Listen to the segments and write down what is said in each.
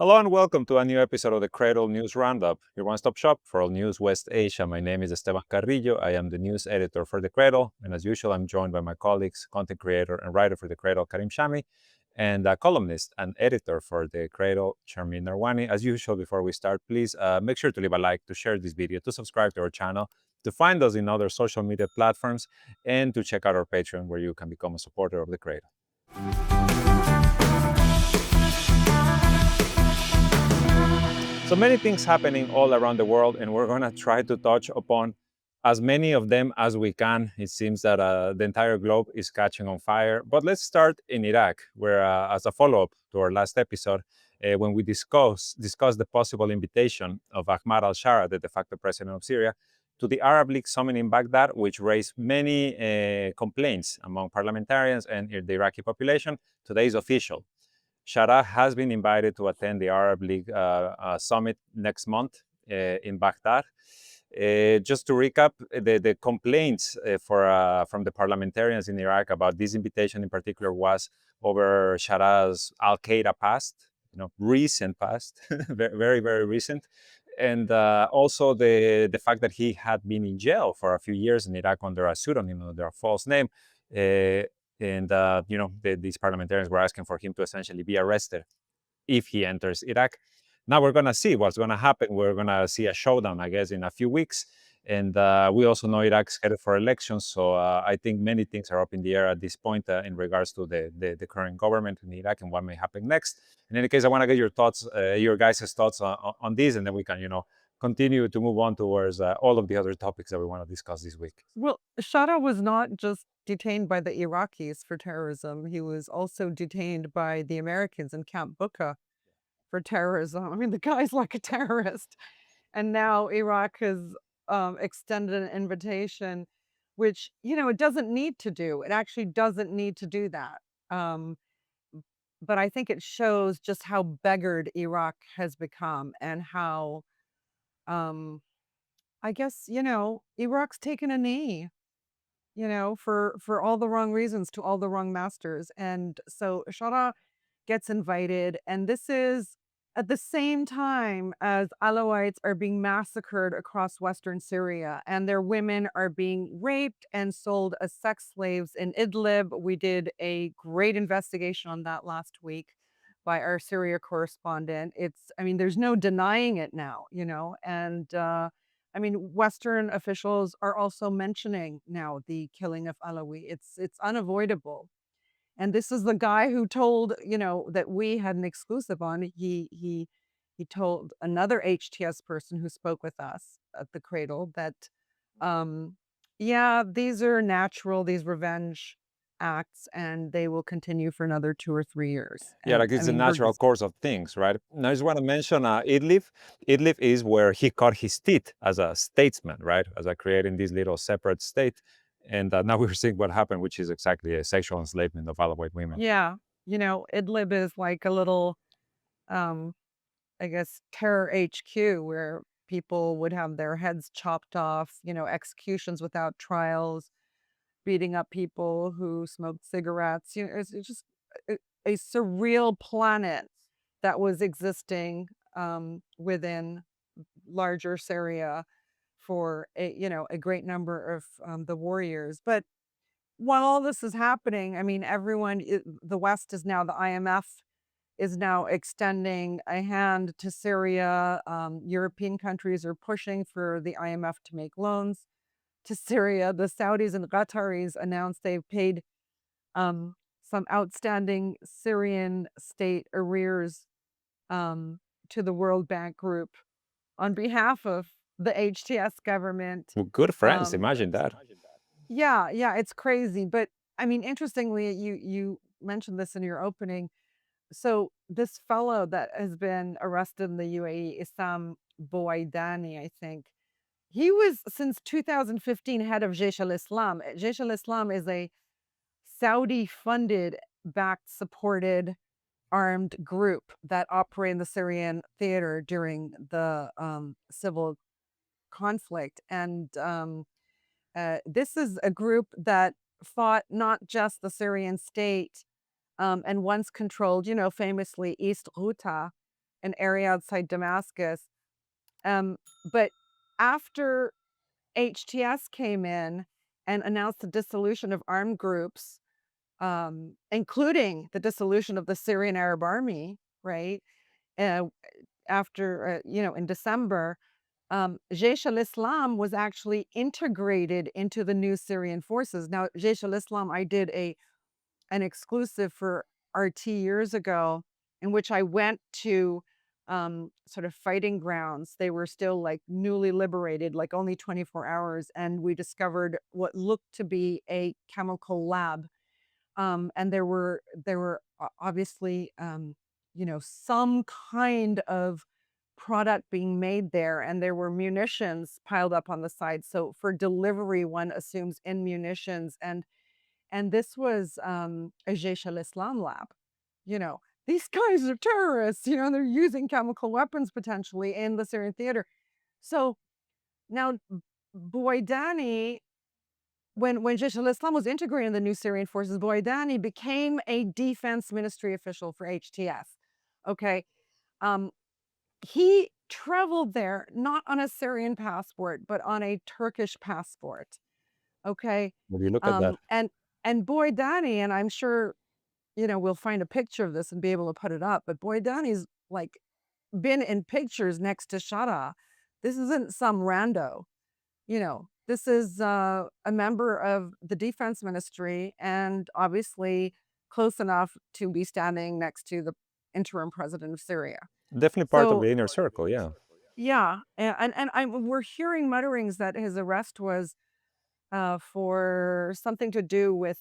Hello and welcome to a new episode of the Cradle News Roundup, your one-stop shop for all news West Asia. My name is Esteban Carrillo. I am the news editor for the Cradle, and as usual, I'm joined by my colleagues, content creator and writer for the Cradle, Karim Shami, and a columnist and editor for the Cradle, Sharmin Narwani. As usual, before we start, please make sure to leave a like, to share this video, to subscribe to our channel, to find us in other social media platforms, and to check out our Patreon, where you can become a supporter of the Cradle. So many things happening all around the world, and we're going to try to touch upon as many of them as we can. It seems that the entire globe is catching on fire. But let's start in Iraq, where, as a follow-up to our last episode, when we discussed the possible invitation of Ahmad al-Shara, the de facto president of Syria, to the Arab League summit in Baghdad, which raised many complaints among parliamentarians and the Iraqi population. Today is official. Shara has been invited to attend the Arab League summit next month in Baghdad. Just to recap, the complaints from the parliamentarians in Iraq about this invitation in particular was over Shara's Al-Qaeda past, recent past, very, very recent. And also the fact that he had been in jail for a few years in Iraq under a pseudonym, under a false name. And these parliamentarians were asking for him to essentially be arrested if he enters Iraq. Now we're going to see what's going to happen. We're going to see a showdown, I guess, in a few weeks. And we also know Iraq's headed for elections. So I think many things are up in the air at this point in regards to the current government in Iraq and what may happen next. In any case, I want to get your thoughts, your guys' thoughts on this, and then we can, continue to move on towards all of the other topics that we want to discuss this week. Well, Shara was not just detained by the Iraqis for terrorism. He was also detained by the Americans in Camp Bucca for terrorism. I mean, the guy's like a terrorist. And now Iraq has extended an invitation, which, it doesn't need to do. It actually doesn't need to do that. But I think it shows just how beggared Iraq has become and how, I guess, Iraq's taken a knee, for all the wrong reasons to all the wrong masters. And so Shara gets invited, and this is at the same time as Alawites are being massacred across Western Syria, and their women are being raped and sold as sex slaves in Idlib. We did a great investigation on that last week by our Syria correspondent. There's no denying it now, and Western officials are also mentioning now the killing of Alawi. It's unavoidable. And this is the guy who told, that we had an exclusive on. He told another HTS person who spoke with us at the Cradle that, these are natural, these revenge acts, and they will continue for another 2 or 3 years. Yeah, And like it's the natural course of things, right? Now, I just want to mention Idlib. Idlib is where he cut his teeth as a statesman, right? As a creating this little separate state. And now we're seeing what happened, which is exactly a sexual enslavement of Alawite women. Yeah, Idlib is like a little, I guess, terror HQ where people would have their heads chopped off, executions without trials, beating up people who smoked cigarettes. It's just a surreal planet that was existing within larger Syria for a great number of the warriors. But while all this is happening, the West is now, the IMF is now extending a hand to Syria. European countries are pushing for the IMF to make loans to Syria. The Saudis and Qataris announced they've paid some outstanding Syrian state arrears to the World Bank Group on behalf of the HTS government. Well, good friends, imagine that. Yeah, it's crazy. But interestingly, you mentioned this in your opening. So this fellow that has been arrested in the UAE, Issam Bouaidani, I think, he was since 2015 head of Jaish al-Islam. Jaish al-Islam is a Saudi-funded, backed, supported armed group that operate in the Syrian theater during the civil conflict. And this is a group that fought not just the Syrian state and once controlled, famously East Ghouta an area outside Damascus. But after HTS came in and announced the dissolution of armed groups, including the dissolution of the Syrian Arab Army, right? Uh, After, in December, Jaish al-Islam was actually integrated into the new Syrian forces. Now, Jaish al-Islam, I did an exclusive for RT years ago in which I went to sort of fighting grounds. They were still like newly liberated, like only 24 hours, and we discovered what looked to be a chemical lab. And there were obviously some kind of product being made there, and there were munitions piled up on the side. So for delivery, one assumes in munitions, and this was a Jaish al-Islam lab. You know, these guys are terrorists. They're using chemical weapons potentially in the Syrian theater. So now Boydani, when Jaish al-Islam was integrating the new Syrian forces, Boydani became a defense ministry official for HTS. Okay. Um, he traveled there not on a Syrian passport, but on a Turkish passport. Okay. Will you look at that? And Boydani, and I'm sure, we'll find a picture of this and be able to put it up, but Boydani's like been in pictures next to Shara. This isn't some rando. This is a member of the defense ministry and obviously close enough to be standing next to the interim president of Syria. Definitely part of So, the inner circle. Yeah. yeah, we're hearing mutterings that his arrest was for something to do with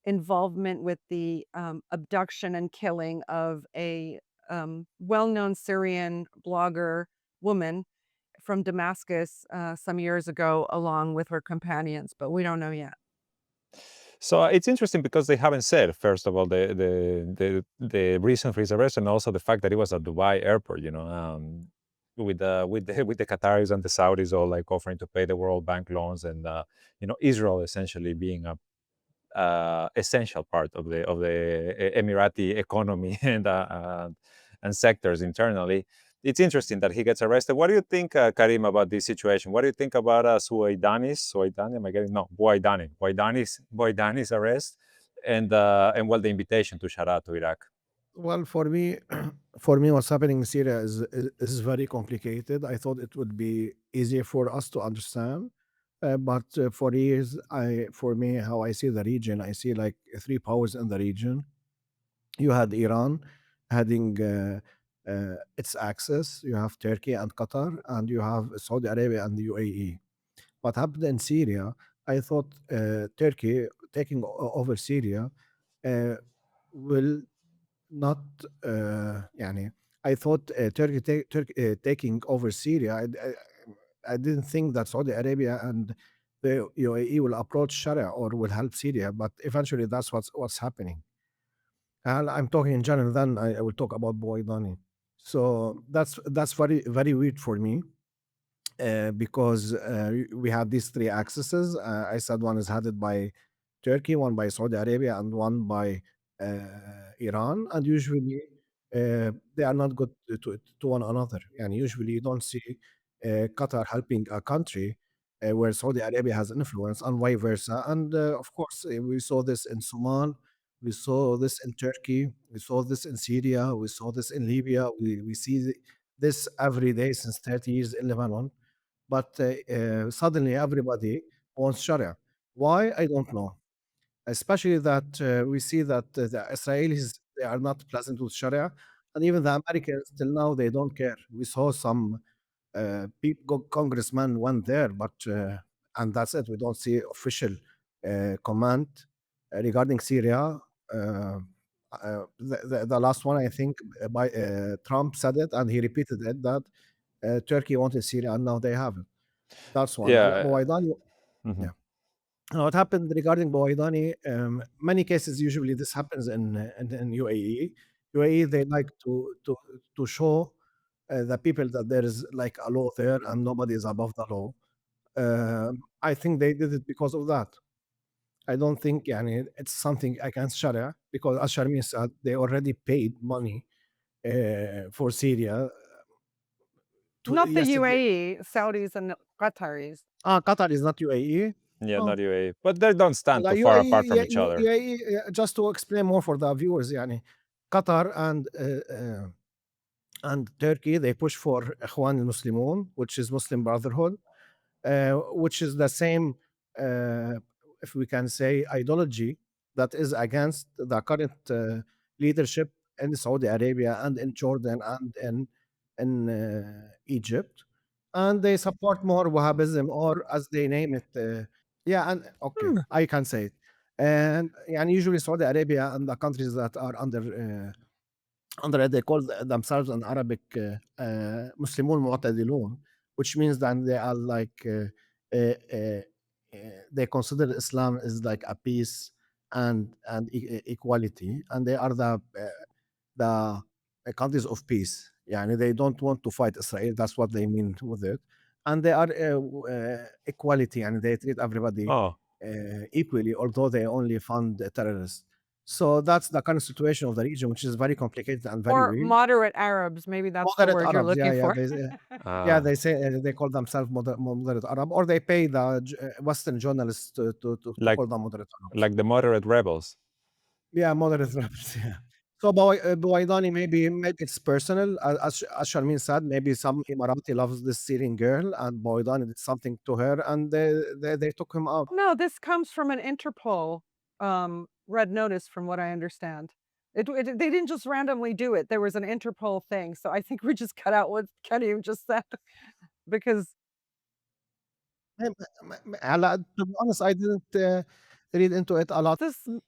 involvement with the abduction and killing of a well-known Syrian blogger woman from Damascus some years ago, along with her companions, but we don't know yet. So it's interesting because they haven't said, first of all, the reason for his arrest, and also the fact that it was at Dubai airport. With the Qataris and the Saudis all like offering to pay the World Bank loans, and Israel essentially being a essential part of the Emirati economy and sectors internally. It's interesting that he gets arrested. What do you think, Karim, about this situation? What do you think about Suwaidani? Am I getting no Boydani's arrest, and well, the invitation to Shara to Iraq? Well, for me, for me, what's happening in Syria is very complicated. I thought it would be easier for us to understand, but for years, for me, how I see the region, I see like three powers in the region. You had Iran having its access. You have Turkey and Qatar, and you have Saudi Arabia and the UAE. What happened in Syria? I thought Turkey taking over Syria uh, will not يعني I thought Turkey taking over Syria. I didn't think that Saudi Arabia and the UAE will approach Sharia or will help Syria, but eventually that's what's happening. And I'm talking in general. Then I will talk about Boydani. So that's very very weird for me because we have these three axes. I said one is headed by Turkey, one by Saudi Arabia, and one by Iran. And usually they are not good to one another. And usually you don't see Qatar helping a country where Saudi Arabia has influence, and vice versa. And of course, we saw this in Somal. We saw this in Turkey. We saw this in Syria. We saw this in Libya. We see this every day since 30 years in Lebanon, but suddenly everybody wants Sharia. Why? I don't know. Especially that we see that the Israelis, they are not pleasant with Sharia, and even the Americans till now they don't care. We saw some congressmen went there, but and that's it. We don't see official comment regarding Syria. The last one, I think, by Trump said it, and he repeated it that Turkey wanted Syria, and now they have it. That's one. Yeah. Boaidani, Mhm. yeah. What happened regarding Boaidani? Many cases, usually this happens in UAE. UAE, they like to show the people that there is like a law there and nobody is above the law. I think they did it because of that. I don't think it's something against Sharia because as Sharmi said, they already paid money for Syria. Not the Yesterday, UAE, Saudis and Qataris. Qatar is not UAE. Yeah, Oh, not UAE, but they don't stand like too far UAE, apart from each other. UAE, just to explain more for the viewers, يعني Qatar and Turkey, they push for Ikhwan al-Muslimun, which is Muslim Brotherhood, which is the same, uh, if we can say, ideology that is against the current leadership in Saudi Arabia and in Jordan and in Egypt, and they support more Wahhabism, or as they name it. Yeah, and okay, Hmm. I can say it. And usually Saudi Arabia and the countries that are under it, they call themselves in Arabic Muslimun Mu'tadilun, which means that they are like uh, uh, they consider Islam is like a peace and equality, and they are the countries of peace. Yani they don't want to fight Israel. That's what they mean with it, and they are equality, and they treat everybody Oh, equally, although they only fund terrorists. So that's the current situation of the region, which is very complicated and very Or weird. moderate Arabs. Maybe that's the Moderate word you're Arabs, yeah, looking yeah, for. yeah, uh, they say they call themselves moderate Arab, or they pay the Western journalists to like call them moderate Arabs. like the moderate rebels. Yeah, moderate Arabs. Yeah. So Bawaidani, maybe it's personal. As Sharmin said, maybe some Emirati loves this Syrian girl, and Bawaidani did something to her, and they took him out. No, this comes from an Interpol red notice, from what I understand. They didn't just randomly do it. There was an Interpol thing. So I think we just cut out what Kenny just said because To be honest, I didn't read into it a lot.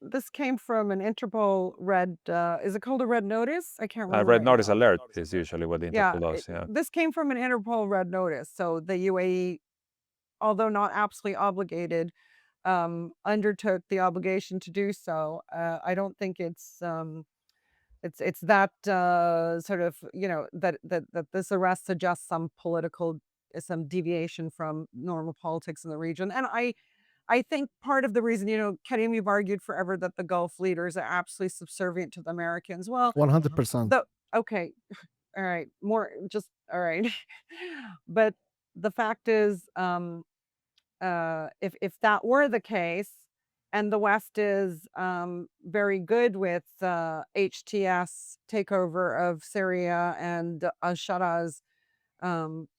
this came from an Interpol red. Is it called a red notice? I can't remember Red right notice now. alert is usually what the Yeah, Interpol does. Yeah. this came from an Interpol red notice. So the UAE, although not absolutely obligated, undertook the obligation to do so. I don't think it's that sort of, that this arrest suggests some deviation from normal politics in the region. And I think part of the reason, Karim, you've argued forever that the Gulf leaders are absolutely subservient to the Americans. Well, 100%. okay, all right, all right. But the fact is, if that were the case, and the West is very good with HTS takeover of Syria and al-Shara's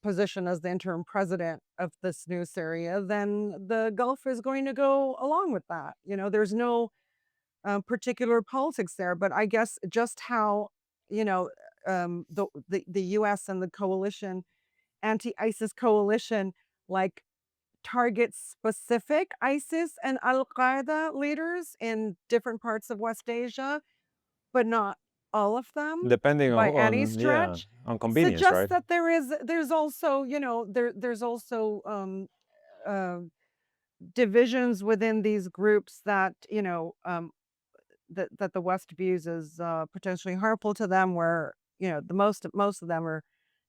position as the interim president of this new Syria, then the Gulf is going to go along with that. There's no particular politics there, but I guess just how you know the U.S. and the coalition, anti-ISIS coalition, like targets specific ISIS and Al Qaeda leaders in different parts of West Asia, but not all of them Depending by any yeah, stretch, on convenience, suggests right? that there's also there's also uh, divisions within these groups that that the West views as potentially harmful to them, where the most of them are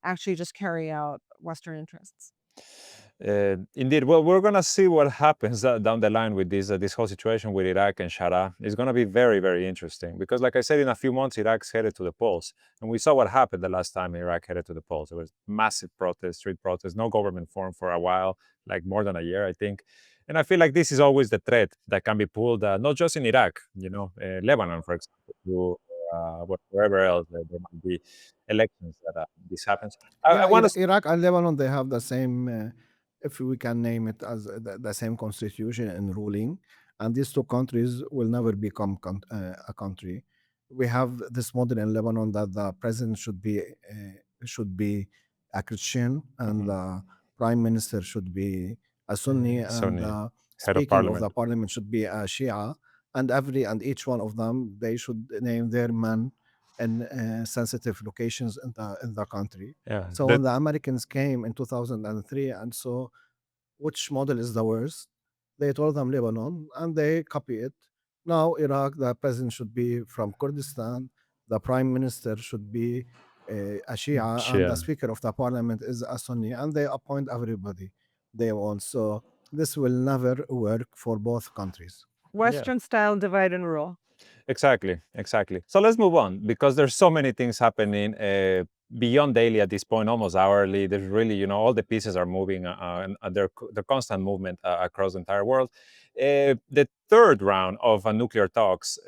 actually just carry out Western interests. Indeed. Well, we're gonna see what happens down the line with this whole situation with Iraq and Shara. It's gonna be very, very interesting because, like I said, in a few months, Iraq's headed to the polls, and we saw what happened the last time Iraq headed to the polls. There was massive protests, street protests, no government formed for a while, like more than a year, I think. And I feel like this is always the thread that can be pulled, not just in Iraq, Lebanon, for example, wherever else there might be elections that this happens. I Yeah, want to. Iraq and Lebanon, they have the same, if we can name it as the same constitution and ruling, and these two countries will never become a country. We have this model in Lebanon that the president should be a Christian, and the prime minister should be a Sunni, and Sunni the head of speaking of the parliament. parliament should be a Shia, and each one of them, they should name their man in sensitive locations in the country. Yeah, So when the Americans came in 2003 and saw which model is the worst, they told them Lebanon, and they copy it. Now Iraq, the president should be from Kurdistan, the prime minister should be a Shia, and the Shia. speaker of the parliament is a Sunni, and they appoint everybody they want. So this will never work for both countries. Western style divide and rule. Exactly. So let's move on because there's so many things happening beyond daily at this point, almost hourly. There's really, all the pieces are moving and they're constant movement across the entire world. The third round of nuclear talks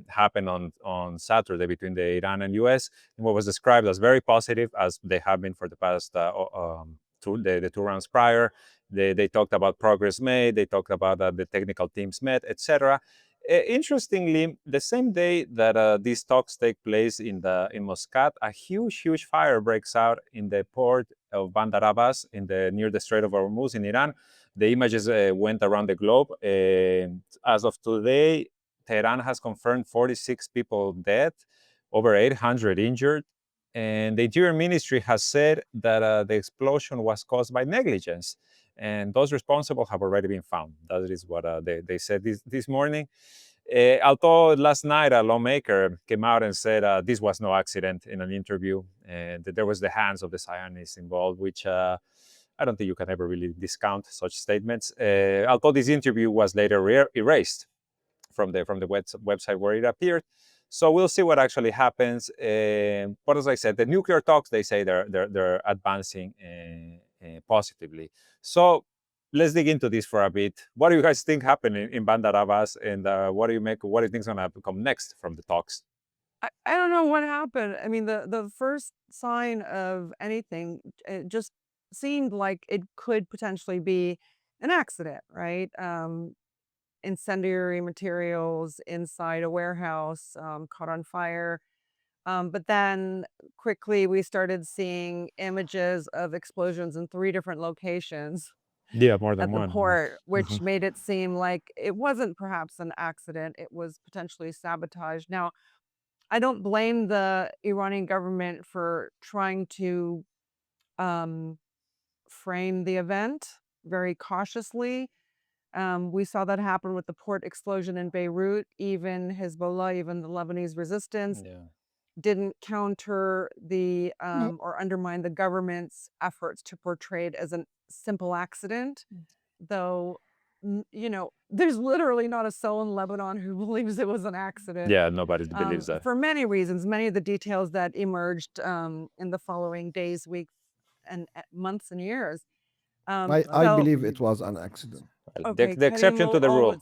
happened on Saturday between the Iran and US, and what was described as very positive, as they have been for the past the two rounds prior. They talked about progress made. They talked about the technical teams met, etc. Interestingly, the same day that these talks take place in Muscat, a huge fire breaks out in the port of Bandar Abbas near the Strait of Hormuz in Iran. The images went around the globe. As of today, Tehran has confirmed 46 people dead, over 800 injured, and the Interior Ministry has said that the explosion was caused by negligence, and those responsible have already been found. That is what they said this morning. Although last night a lawmaker came out and said this was no accident in an interview, and that there was the hands of the Zionists involved, which I don't think you can ever really discount such statements. Although this interview was later erased from the website where it appeared. So we'll see what actually happens. But as I said, the nuclear talks, they say they're advancing positively. So let's dig into this for a bit. What do you guys think happened in Bandar Abbas, and what do you think is going to come next from the talks? I don't know what happened. I mean, the first sign of anything, it just seemed like it could potentially be an accident, right? Incendiary materials inside a warehouse caught on fire. But then quickly we started seeing images of explosions in 3 different locations Yeah, more than at the one. port, which Mhm. made it seem like it wasn't perhaps an accident. It was potentially sabotage. Now, I don't blame the Iranian government for trying to um, frame the event very cautiously. We saw that happen with the port explosion in Beirut. Even Hezbollah, even the Lebanese resistance, Yeah. didn't counter the or undermine the government's efforts to portray it as a simple accident, though. There's literally not a soul in Lebanon who believes it was an accident. Yeah, nobody believes that. For many reasons, many of the details that emerged in the following days, weeks, and months and years. I So believe it was an accident. Well, okay, the Karim exception to will the rule.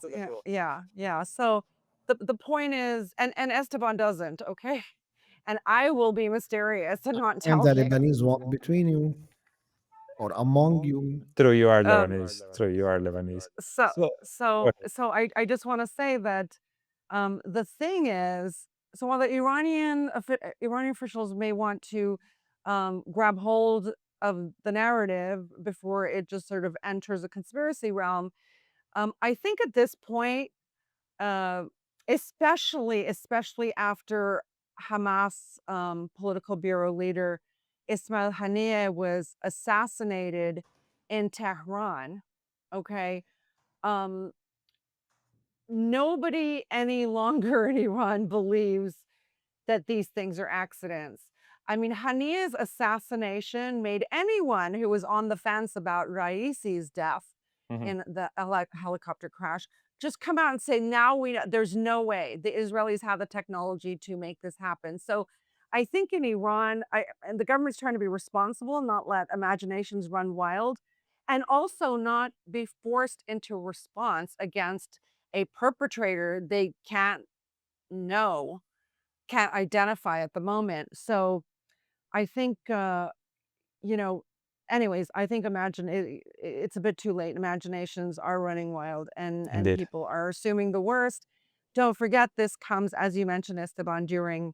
always, yeah. So the point is, and Esteban doesn't, okay, and I will be mysterious and not And tell the you. Lebanese one between you or among you. True, you are Um, Lebanese. True, you are Lebanese. so So, so okay. so I just want to say that the thing is, so while the Iranian officials may want to grab hold of the narrative before it just sort of enters a conspiracy realm, I think at this point, uh, especially after Hamas political bureau leader Ismail Haniyeh was assassinated in Tehran. Okay, um, nobody any longer in Iran believes that these things are accidents. I mean, Haniyeh's assassination made anyone who was on the fence about Raisi's death Mhm. in the helicopter crash just come out and say, now we know there's no way the Israelis have the technology to make this happen. So I think in Iran, and the government's trying to be responsible, not let imaginations run wild, and also not be forced into response against a perpetrator they know can't identify at the moment. So I think, you know, anyways, I think it's a bit too late. Imaginations are running wild, and Indeed. people are assuming the worst. Don't forget, this comes, as you mentioned, Esteban, during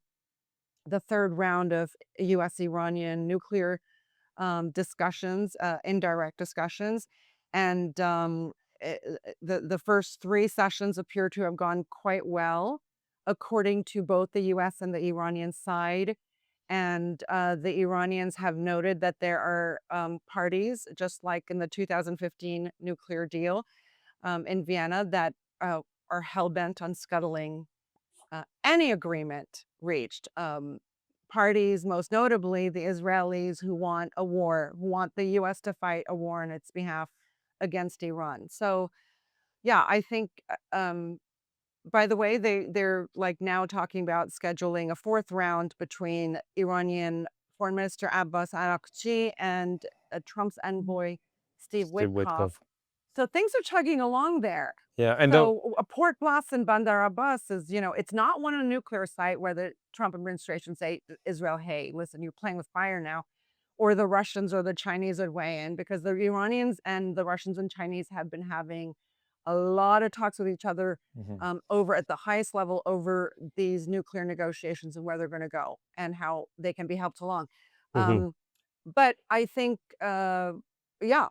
the third round of U.S. Iranian nuclear discussions, indirect discussions, and the first 3 sessions appear to have gone quite well, according to both the U.S. and the Iranian side. And the Iranians have noted that there are parties, just like in the 2015 nuclear deal in Vienna, that are hell bent on scuttling any agreement reached. Parties, most notably the Israelis, who want a war, who want the U.S. to fight a war on its behalf against Iran. So, yeah, I think by the way, they're like now talking about scheduling a fourth round between Iranian Foreign Minister Abbas Araghchi and Trump's envoy Steve Steve Witkoff. Witkoff. So things are chugging along there. Yeah, and So a port blast in Bandar Abbas is, it's not one on a nuclear site where the Trump administration say to Israel, hey, listen, you're playing with fire now, or the Russians or the Chinese would weigh in, because the Iranians and the Russians and Chinese have been having a lot of talks with each other Mhm. over at the highest level over these nuclear negotiations and where they're going to go and how they can be helped along. Mhm. But I think, yeah,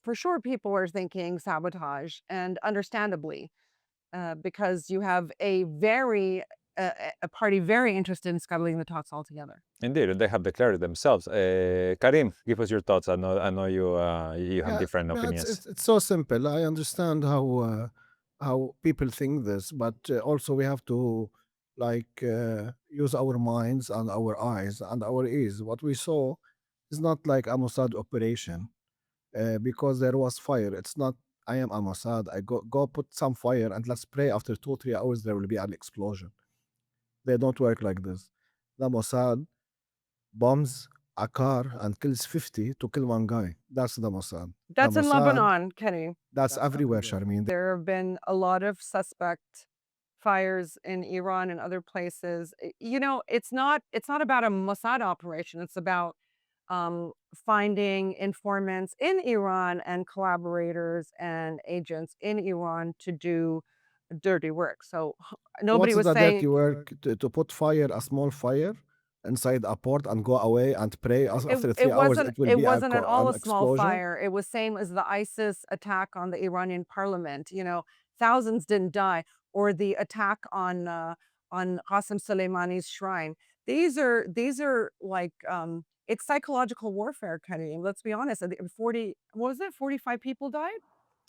for sure people are thinking sabotage, and understandably, because you have a party very interested in scuttling the talks altogether. Indeed, and they have declared it themselves. Karim, give us your thoughts. I know you have Yeah, different yeah, opinions. it's so simple. I understand how people think this, but also we have to like use our minds and our eyes and our ears. What we saw is not like a Mossad operation because there was fire. It's not. I am a Mossad. I go put some fire and let's pray. After 2 3 hours, there will be an explosion. They don't work like this. The Mossad bombs a car and kills 50 to kill one guy. That's the Mossad. The That's in Mossad, Lebanon, Kenny. that's everywhere, Sharmin. There have been a lot of suspect fires in Iran and other places. It's not about a Mossad operation. It's about finding informants in Iran and collaborators and agents in Iran to do dirty work. So nobody What's was the dirty saying work to put fire, a small fire, inside a port and go away and pray? it, After it 3 hours, wasn't it will it be wasn't at all an a small explosion. fire. It was same as the ISIS attack on the Iranian parliament. Thousands didn't die, or the attack on Qasem Soleimani's shrine. These are like it's psychological warfare, Karim. Let's be honest. 40, what was it? 45 people died.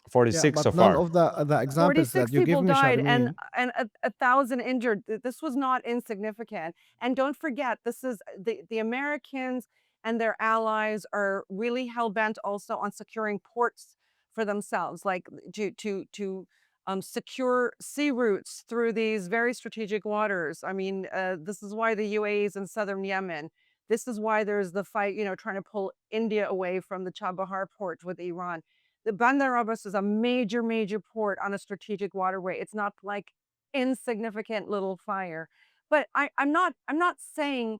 Yeah, 46 so but none far. of the examples 46 that you give people me, died and Sharmin, a thousand injured. This was not insignificant. And don't forget, this is the Americans and their allies are really hell bent also on securing ports for themselves, like to secure sea routes through these very strategic waters. I mean, this is why the UAE is in southern Yemen. This is why there's the fight, trying to pull India away from the Chabahar port with Iran. The Bandar Abbas is a major, major port on a strategic waterway. It's not like insignificant little fire. But I'm not saying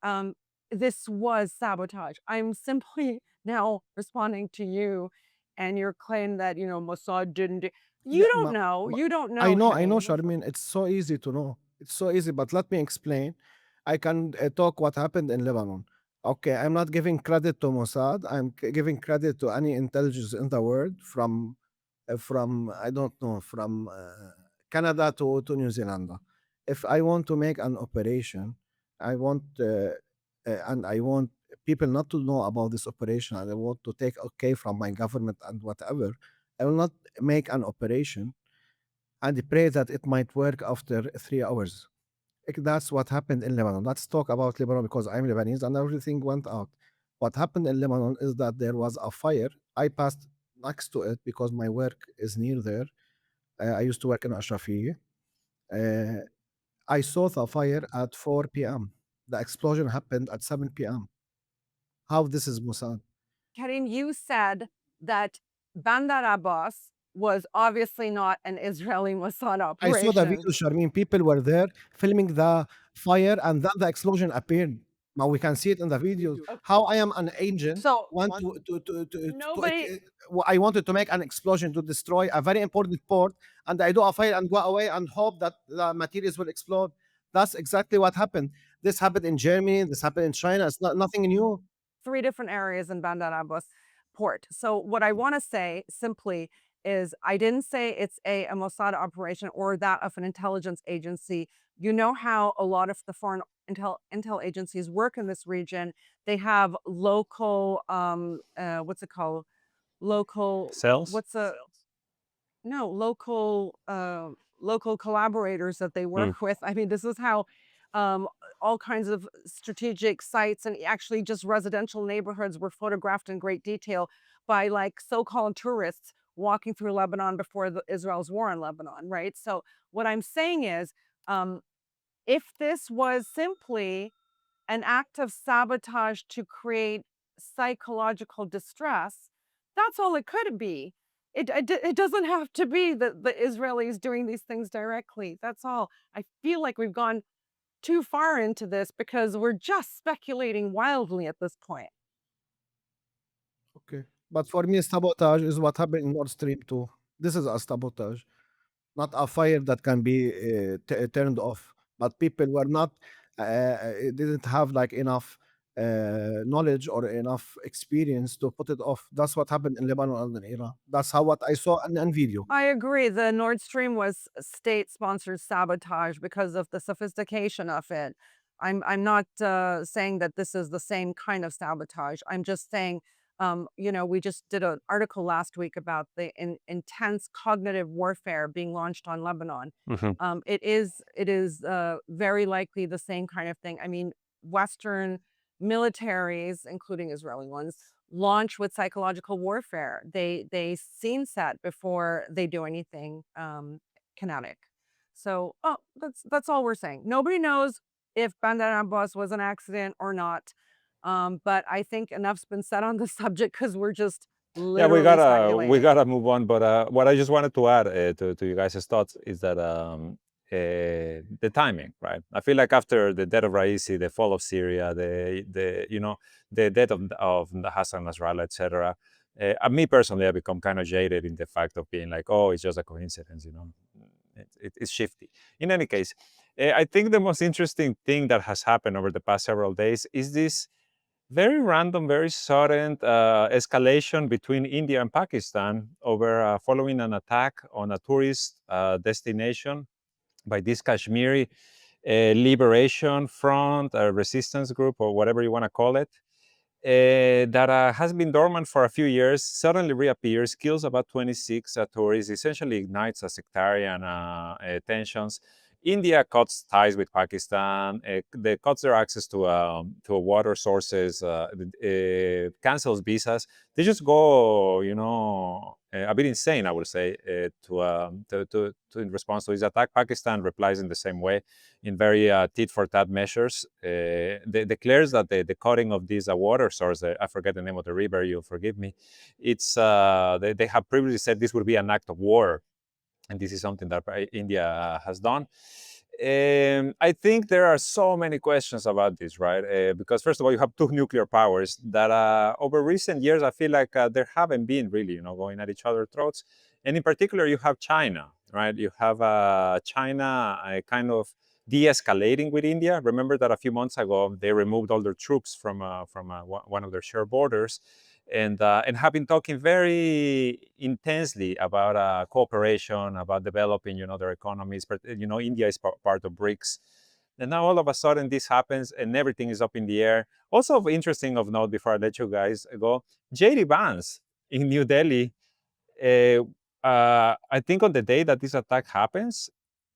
um, this was sabotage. I'm simply now responding to you and your claim that Mossad didn't do. You yeah, don't know. You don't I know, know, I know, Kenny. Sharmin. It's so easy to know. It's so easy, but let me explain. I can talk what happened in Lebanon. Okay, I'm not giving credit to Mossad. I'm giving credit to any intelligence in the world from I don't know from Canada to New Zealand. If I want to make an operation, I want and I want people not to know about this operation, and I want to take okay from my government and whatever. I will not make an operation and pray that it might work after 3 hours. That's what happened in Lebanon. Let's talk about Lebanon because I'm Lebanese and everything went out. What happened in Lebanon is that there was a fire. I passed next to it because my work is near there. I used to work in Ashrafiyeh. Uh, I saw the fire at 4 p.m. The explosion happened at 7 p.m. How this is Mossad? Karim, you said that Bandar Abbas was obviously not an Israeli Mossad I saw the operation. video, Sharmin. People were there filming the fire, and then the explosion appeared. Now we can see it in the videos. How I am an agent So want nobody I wanted to make an explosion to destroy a very important port, and I do a fire and go away and hope that the materials will explode. That's exactly what happened. This happened in Germany. This happened in China. It's not nothing new. three different areas in Bandar Abbas port. So what I want to say simply is I didn't say it's a Mossad operation or that of an intelligence agency. You know how a lot of the foreign intel agencies work in this region. They have local what's it called? Local Cells? what's a no, local collaborators that they Mm. work with. I mean, this is how um, all kinds of strategic sites and actually just residential neighborhoods were photographed in great detail by like so-called tourists walking through Lebanon before Israel's war on Lebanon, right? So what I'm saying is, if this was simply an act of sabotage to create psychological distress, that's all it could be. It doesn't have to be that the Israelis doing these things directly. That's all. I feel like we've gone too far into this because we're just speculating wildly at this point. Okay. But for me, sabotage is what happened in Nord Stream 2. This is a sabotage, not a fire that can be turned off. But people were not, didn't have like enough knowledge or enough experience to put it off. That's what happened in Lebanon and in Iran. That's how what I saw in video. I agree. The Nord Stream was state-sponsored sabotage because of the sophistication of it. I'm not saying that this is the same kind of sabotage. I'm just saying, we just did an article last week about the intense cognitive warfare being launched on Lebanon. Mhm. It is very likely the same kind of thing. I mean, Western militaries, including Israeli ones, launch with psychological warfare. They scene set before they do anything kinetic. So, that's all we're saying. Nobody knows if Bandar Abbas was an accident or not. But I think enough's been said on the subject because we're just Yeah, literally we speculating. gotta move on. But what I just wanted to add to you guys' thoughts is that the timing, right? I feel like after the death of Raisi, the fall of Syria, the death of Hassan Nasrallah, etc. Me personally, I become kind of jaded in the fact of being like, oh, it's just a coincidence, it's shifty. In any case, I think the most interesting thing that has happened over the past several days is this very random, very sudden escalation between India and Pakistan over following an attack on a tourist destination by this Kashmiri Liberation Front, resistance group, or whatever you want to call it, that has been dormant for a few years, suddenly reappears, kills about 26 tourists, essentially ignites a sectarian tensions. India cuts ties with Pakistan, they cuts their access to water sources, cancels visas. They just go, a bit insane, I would say, in response to this attack. Pakistan replies in the same way, in very tit for tat measures. They declares that the cutting of this water source, I forget the name of the river, you'll forgive me. It's they have previously said this would be an act of war, and this is something that India has done. I think there are so many questions about this, right? Because first of all, you have two nuclear powers that over recent years, I feel like there haven't been really, going at each other's throats. And in particular, you have China, right? You have China kind of de-escalating with India. Remember that a few months ago, they removed all their troops from one of their shared borders, and have been talking very intensely about cooperation, about developing, their economies. But India is part of BRICS, and now all of a sudden this happens, and everything is up in the air. Also interesting of note, before I let you guys go, JD Vance in New Delhi. I think on the day that this attack happens,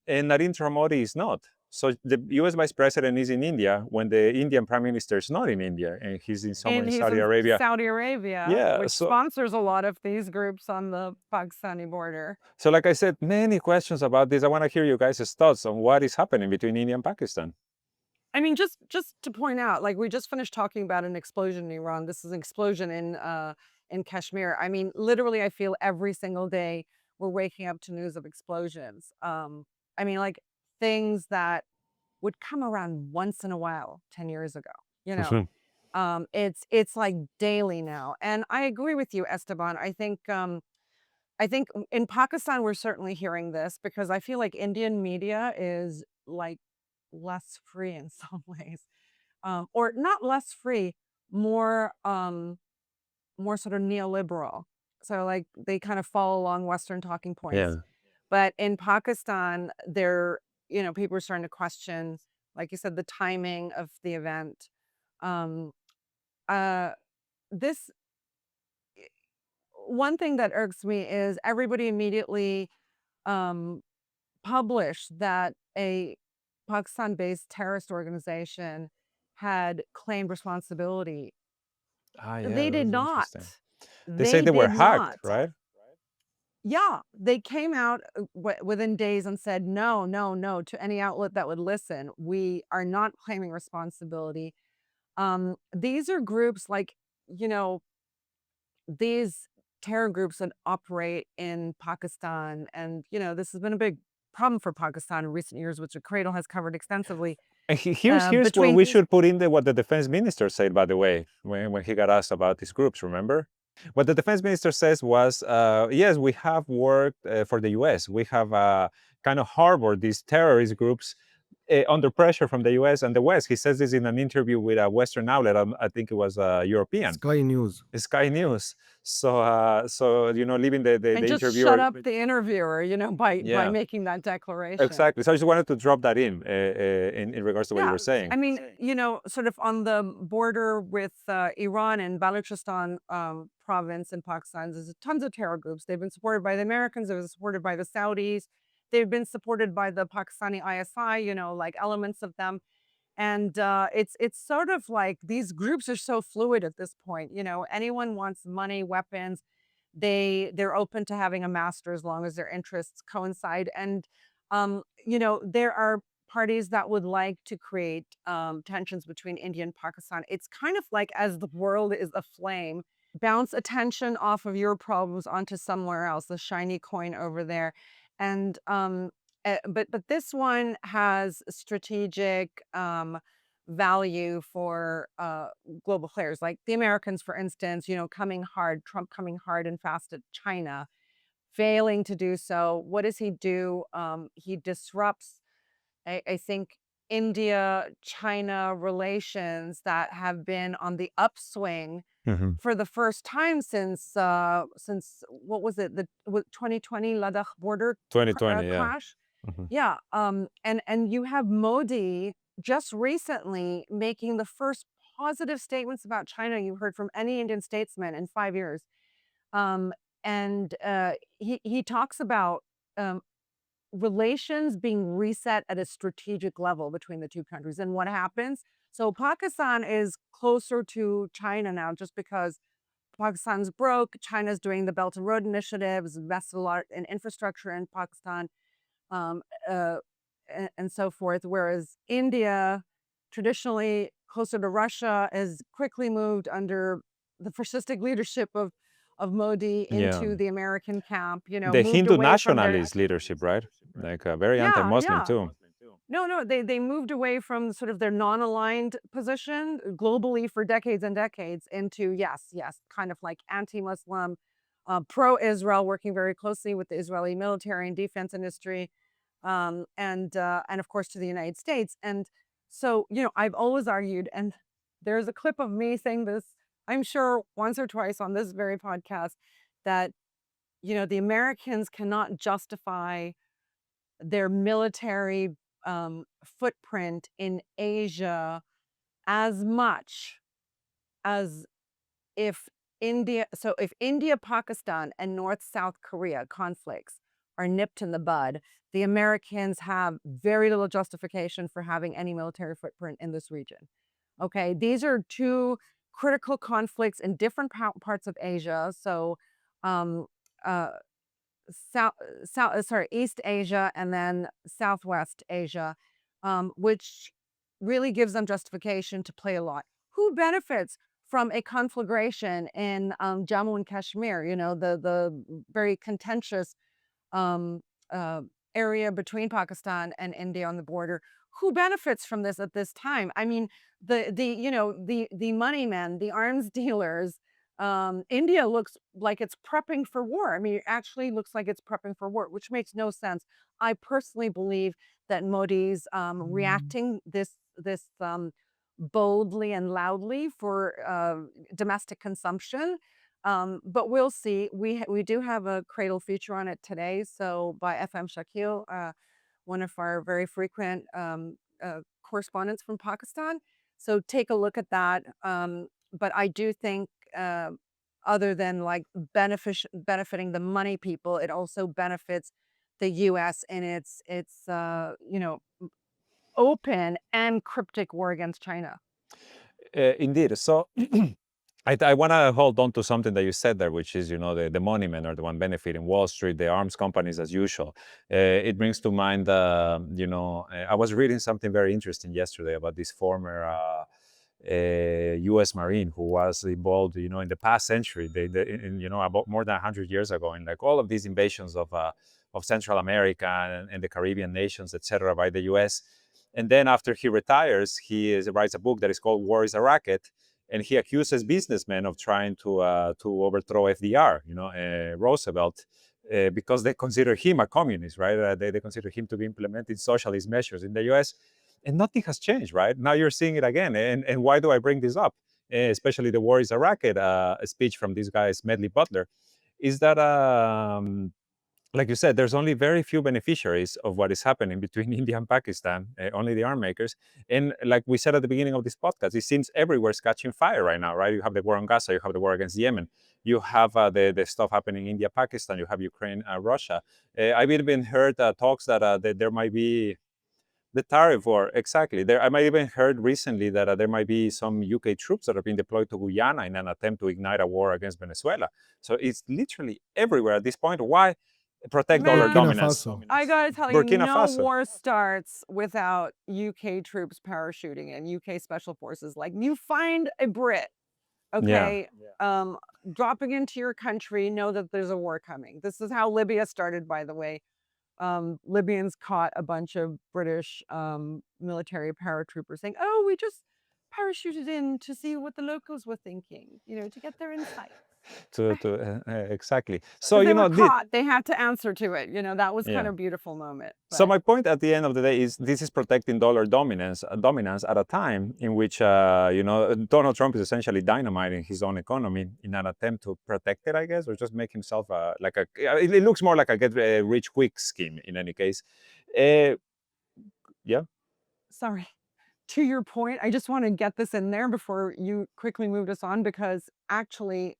and Narendra Modi is not. So the U.S. Vice President is in India when the Indian Prime Minister is not in India, and he's in somewhere And in he's Saudi in Arabia. Saudi Arabia, Yeah, which sponsors a lot of these groups on the Pakistani border. so like I said, many questions about this. I want to hear you guys' thoughts on what is happening between India and Pakistan. I mean, just to point out, like, we just finished talking about an explosion in Iran. This is an explosion in Kashmir. I mean, literally, I feel every single day we're waking up to news of explosions. I mean, like, things that would come around once in a while 10 years ago, you know. It's like daily now. And I agree with you, Esteban. I think in Pakistan we're certainly hearing this because I feel like Indian media is like less free in some ways, or not less free, more sort of neoliberal. So like they kind of follow along Western talking points. Yeah. But in Pakistan, people are starting to question, like you said, the timing of the event. Um, uh, this One thing that irks me is everybody immediately um, published that a Pakistan-based terrorist organization had claimed responsibility. Ah, yeah, They did that's not. interesting. They say They they were did hacked, not. right? Yeah, they came out within days and said, no, no, no, to any outlet that would listen. We are not claiming responsibility. These are groups like, you know, these terror groups that operate in Pakistan. And, this has been a big problem for Pakistan in recent years, which the Cradle has covered extensively. And here's where Between we should put in what the defense minister said, by the way, when he got asked about these groups, remember? What the defense minister says was, yes, we have worked for the US. We have kind of harbored these terrorist groups under pressure from the US and the West. He says this in an interview with a Western outlet. I think it was European. Sky News. Sky News. So leaving the and just interviewer. shut up the interviewer, by Yeah. making that declaration. Exactly. So I just wanted to drop that in regards to what you were saying. I mean, sort of on the border with Iran and Balochistan province in Pakistan, there's tons of terror groups. They've been supported by the Americans. They've been supported by the Saudis. They've been supported by the Pakistani ISI, like elements of them. And it's sort of like these groups are so fluid at this point. Anyone wants money, weapons. They're open to having a master as long as their interests coincide. And there are parties that would like to create tensions between India and Pakistan. It's kind of like as the world is aflame, bounce attention off of your problems onto somewhere else, the shiny coin over there. And but this one has strategic value for global players like the Americans, for instance, coming hard, Trump coming hard and fast at China, failing to do so. What does he do? He disrupts, I think, India-China relations that have been on the upswing for the first time since what was it, the 2020 Ladakh border 2020, yeah. crash? Yeah. And you have Modi just recently making the first positive statements about China you heard from any Indian statesman in 5 years. And he talks about relations being reset at a strategic level between the two countries. And what happens? So Pakistan is closer to China now just because Pakistan's broke. China's doing the Belt and Road Initiative, has invested a lot in infrastructure in Pakistan, um, uh, and so forth. Whereas India, traditionally closer to Russia, has quickly moved under the fascistic leadership of Modi into the American camp. The Moved Hindu away from their nationalist leadership, right? Like very yeah, anti-Muslim yeah. too. No, they moved away from sort of their non-aligned position globally for decades and decades into yes, kind of like anti-Muslim, pro-Israel, working very closely with the Israeli military and defense industry, and of course to the United States. And so, I've always argued, and there's a clip of me saying this, I'm sure once or twice on this very podcast, that the Americans cannot justify their military footprint in Asia as much as if if India, Pakistan, and North South Korea conflicts are nipped in the bud, the Americans have very little justification for having any military footprint in this region. Okay, these are two critical conflicts in different parts of Asia. So, um, uh, East Asia and then Southwest Asia, which really gives them justification to play a lot. Who benefits from a conflagration in Jammu and Kashmir? The very contentious um, uh, area between Pakistan and India on the border. Who benefits from this at this time? I mean, the money men, the arms dealers. India looks like it's prepping for war. I mean, it actually looks like it's prepping for war, which makes no sense. I personally believe that Modi's reacting this boldly and loudly for domestic consumption. But we'll see. We do have a Cradle feature on it today. So by FM Shakil, one of our very frequent correspondents from Pakistan. So take a look at that. But I do think, other than like benefiting the money people, it also benefits the U.S. in its open and cryptic war against China. Indeed. So I want to hold on to something that you said there, which is, the money men are the one benefiting Wall Street, the arms companies as usual. It brings to mind, I was reading something very interesting yesterday about this former U.S. Marine who was involved, in the past century, about more than 100 years ago, in like all of these invasions of Central America and the Caribbean nations, etc., by the U.S. And then after he retires, writes a book that is called "War is a Racket," and he accuses businessmen of trying to overthrow FDR, Roosevelt, because they consider him a communist, right? They consider him to be implementing socialist measures in the U.S. And nothing has changed, right? Now you're seeing it again. And why do I bring this up? Especially the "War is a Racket" speech from this guy, Smedley Butler, is that like you said, there's only very few beneficiaries of what is happening between India and Pakistan, only the arm makers. And like we said at the beginning of this podcast, it seems everywhere is catching fire right now, right? You have the war on Gaza, you have the war against Yemen, you have the stuff happening in India, Pakistan, you have Ukraine, Russia. I've even heard talks that there might be the tariff war, exactly. I might even heard recently that there might be some UK troops that are being deployed to Guyana in an attempt to ignite a war against Venezuela. So it's literally everywhere at this point. Why protect dollar Man, Burkina dominance? Faso. I gotta tell you, Burkina no Faso. war starts without UK troops parachuting in, UK special forces. Like, you find a Brit, Yeah. okay, dropping into your country, know that there's a war coming. This is how Libya started, by the way. Libyans caught a bunch of British military paratroopers saying, "Oh, we just parachuted in to see what the locals were thinking, to get their insights." Exactly. So Because they were caught, they had to answer to it. That was kind Yeah. of a beautiful moment. So But my point at the end of the day is this is protecting dollar dominance at a time in which Donald Trump is essentially dynamiting his own economy in an attempt to protect it, I guess, or just make himself like a. It looks more like a get rich quick scheme in any case. Yeah. sorry. To your point, I just want to get this in there before you quickly moved us on, because actually,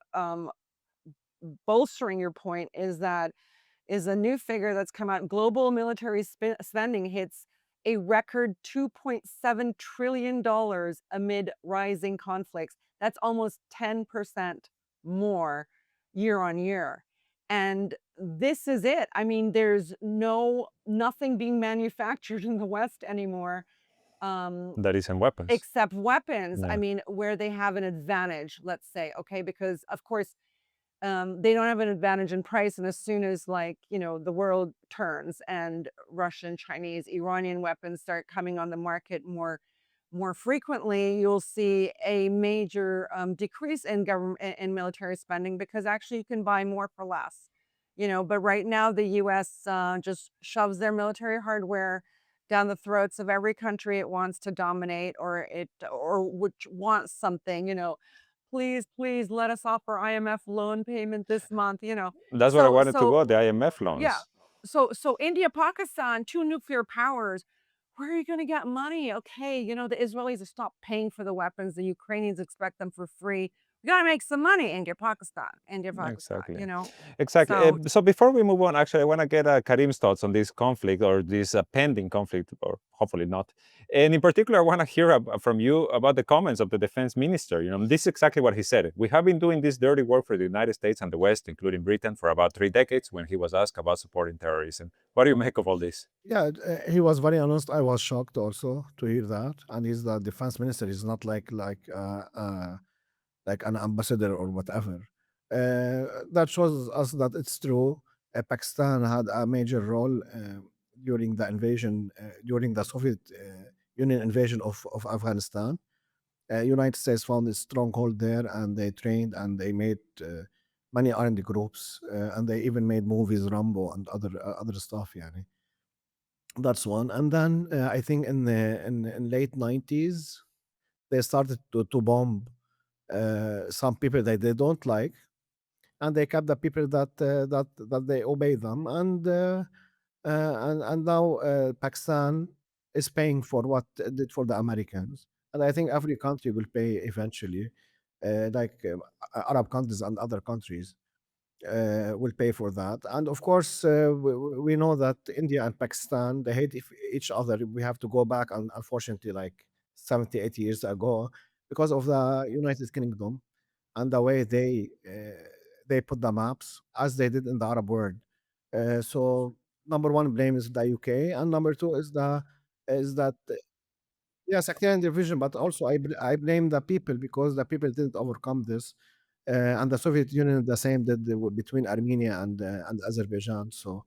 bolstering your point is a new figure that's come out. Global military spending hits a record $2.7 trillion amid rising conflicts. That's almost 10% more year on year. And this is it. I mean, there's nothing being manufactured in the West anymore. That is in weapons. Except weapons. Yeah. I mean, where they have an advantage, let's say, okay, because of course, they don't have an advantage in price. And as soon as, like, the world turns and Russian, Chinese, Iranian weapons start coming on the market more frequently, you'll see a major decrease in government in military spending, because actually you can buy more for less. But right now the U.S. Just shoves their military hardware down the throats of every country it wants to dominate, or which wants something. Please let us off our IMF loan payment this month. That's where I wanted to So go, the IMF loans. yeah. So India, Pakistan, two nuclear powers. Where are you going to get money? Okay, the Israelis have stopped paying for the weapons. The Ukrainians expect them for free. We got to make some money. India, Pakistan. Exactly. So Exactly. So before we move on, actually, I want to get Karim's thoughts on this conflict, or this pending conflict, or hopefully not. And in particular, I want to hear from you about the comments of the defense minister. This is exactly what he said. We have been doing this dirty work for the United States and the West, including Britain, for about 3 decades, when he was asked about supporting terrorism. What do you make of all this? Yeah, he was very honest. I was shocked also to hear that. And he's the defense minister. He's not like an ambassador or whatever. That shows us that it's true. Pakistan had a major role during the invasion, during the Soviet Union invasion of Afghanistan. United States found a stronghold there, and they trained and they made many R&D groups, and they even made movies, Rambo and other stuff. Yeah, that's one. And then I think in late 90s they started to bomb some people that they don't like, and they kept the people that they obey them. And now Pakistan is paying for what it did for the Americans, and I think every country will pay eventually, Arab countries and other countries will pay for that. And of course, we know that India and Pakistan, they hate each other. We have to go back, and unfortunately, like 70, 80 years ago, because of the United Kingdom. and the way they put the maps as they did in the Arab world. So number one blame is the UK, and number two is that yeah, sectarian division, but also I blame the people because the people didn't overcome this, and the Soviet Union the same did between Armenia and Azerbaijan. So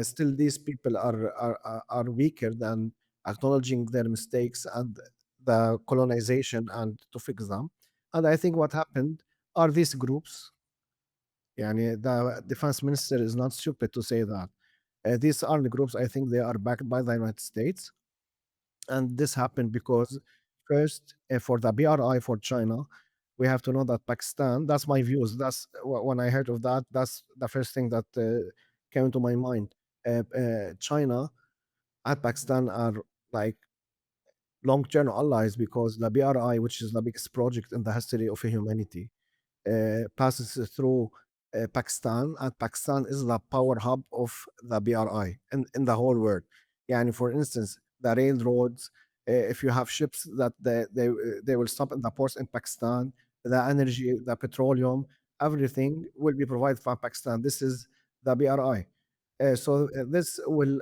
still, these people are weaker than acknowledging their mistakes and the colonization and to fix them. And I think what happened are these groups. Yani the defense minister is not stupid to say that these armed groups. I think they are backed by the United States, and this happened because first for the BRI for China, we have to know that Pakistan. That's my views. That's when I heard of that. That's the first thing that came to my mind. China and Pakistan are like long-term allies because the BRI, which is the biggest project in the history of humanity, passes through Pakistan, and Pakistan is the power hub of the BRI in the whole world. Yani, for instance, the railroads, if you have ships that they will stop in the ports in Pakistan, the energy, the petroleum, everything will be provided from Pakistan. This is the BRI. So this will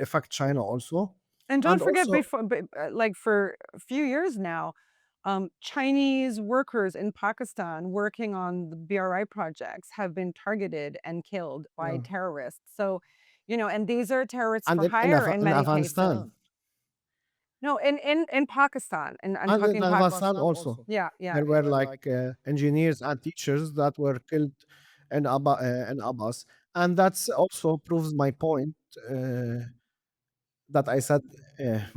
affect China also, And don't and forget, also before, like for a few years now, Chinese workers in Pakistan working on the BRI projects have been targeted and killed by yeah. terrorists. So, and these are terrorists And for hire in In many cases. Afghanistan. No, in Pakistan, and I'm And in talking Pakistan. Afghanistan also, Yeah, yeah. there were like engineers and teachers that were killed in Abbas, and that's also proves my point that I said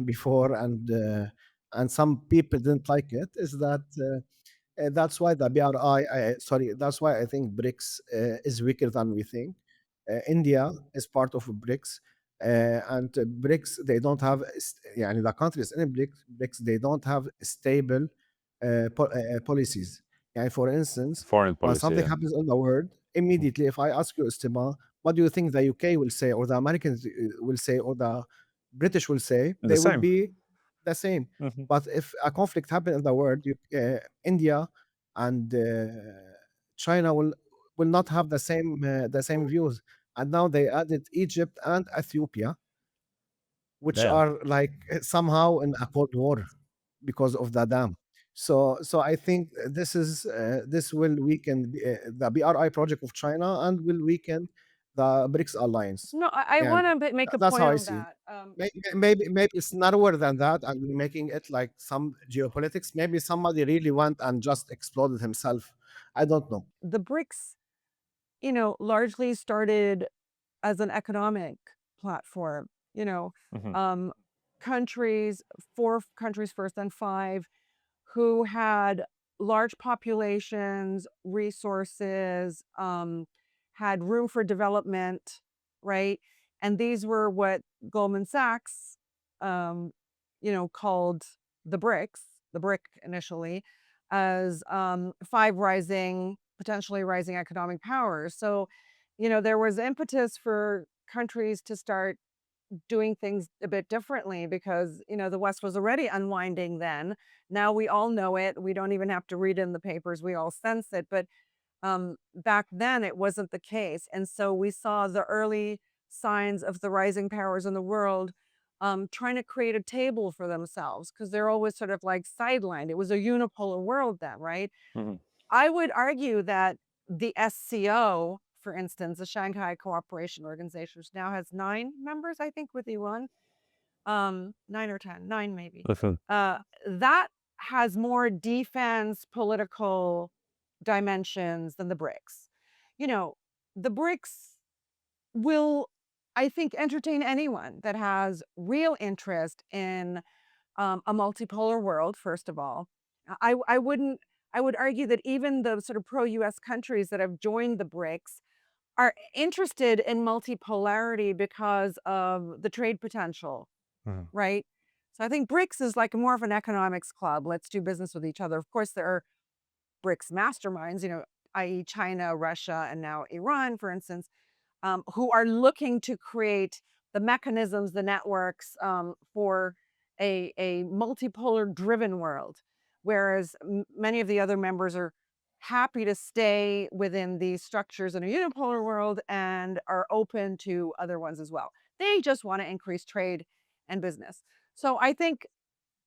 before, and some people didn't like it. Is that that's why the BRI, sorry, that's why I think BRICS is weaker than we think. India is part of BRICS, and BRICS, they don't have, يعني the countries in BRICS, they don't have stable policies. يعني for instance, Foreign when policy, something yeah. happens in the world, immediately, if I ask you, Estima, what do you think the UK will say, or the Americans will say, or the British will say? The They will same. be the same. Mhm. But if a conflict happen in the world, India and China will not have the same views. And now they added Egypt and Ethiopia, which Yeah. are like somehow in a cold war because of the dam. So I think this will weaken the BRI project of China and will weaken the BRICS alliance. No, I And want to make a that's point how I on see it. that. Maybe it's narrower than that, and we're making it like some geopolitics. Maybe somebody really went and just exploded himself. I don't know. The BRICS, largely started as an economic platform. You know, Mhm. um, countries, 4 countries first, then 5, who had large populations, resources, had room for development, right? And these were what Goldman Sachs, um, called the BRICS, the BRIC initially, as 5 potentially rising economic powers. So, there was impetus for countries to start doing things a bit differently because, the West was already unwinding then. Now we all know it. We don't even have to read in the papers. We all sense it. But back then it wasn't the case. And so we saw the early signs of the rising powers in the world trying to create a table for themselves because they're always sort of like sidelined. It was a unipolar world then, right? Mhm. I would argue that the SCO, for instance, the Shanghai Cooperation Organization, which now has 9 members, I think, with Iran, 9 or 10, 9 maybe. Listen. That has more defense political dimensions than the BRICS. You know, the BRICS will, I think, entertain anyone that has real interest in a multipolar world, first of all. I wouldn't, I would argue that even the sort of pro-US countries that have joined the BRICS are interested in multipolarity because of the trade potential, Mhm. right? So I think BRICS is like more of an economics club. Let's do business with each other. Of course, there are BRICS masterminds, i.e., China, Russia, and now Iran, for instance, who are looking to create the mechanisms, the networks for a multipolar driven world. whereas many of the other members are happy to stay within these structures in a unipolar world and are open to other ones as well. They just want to increase trade and business. So I think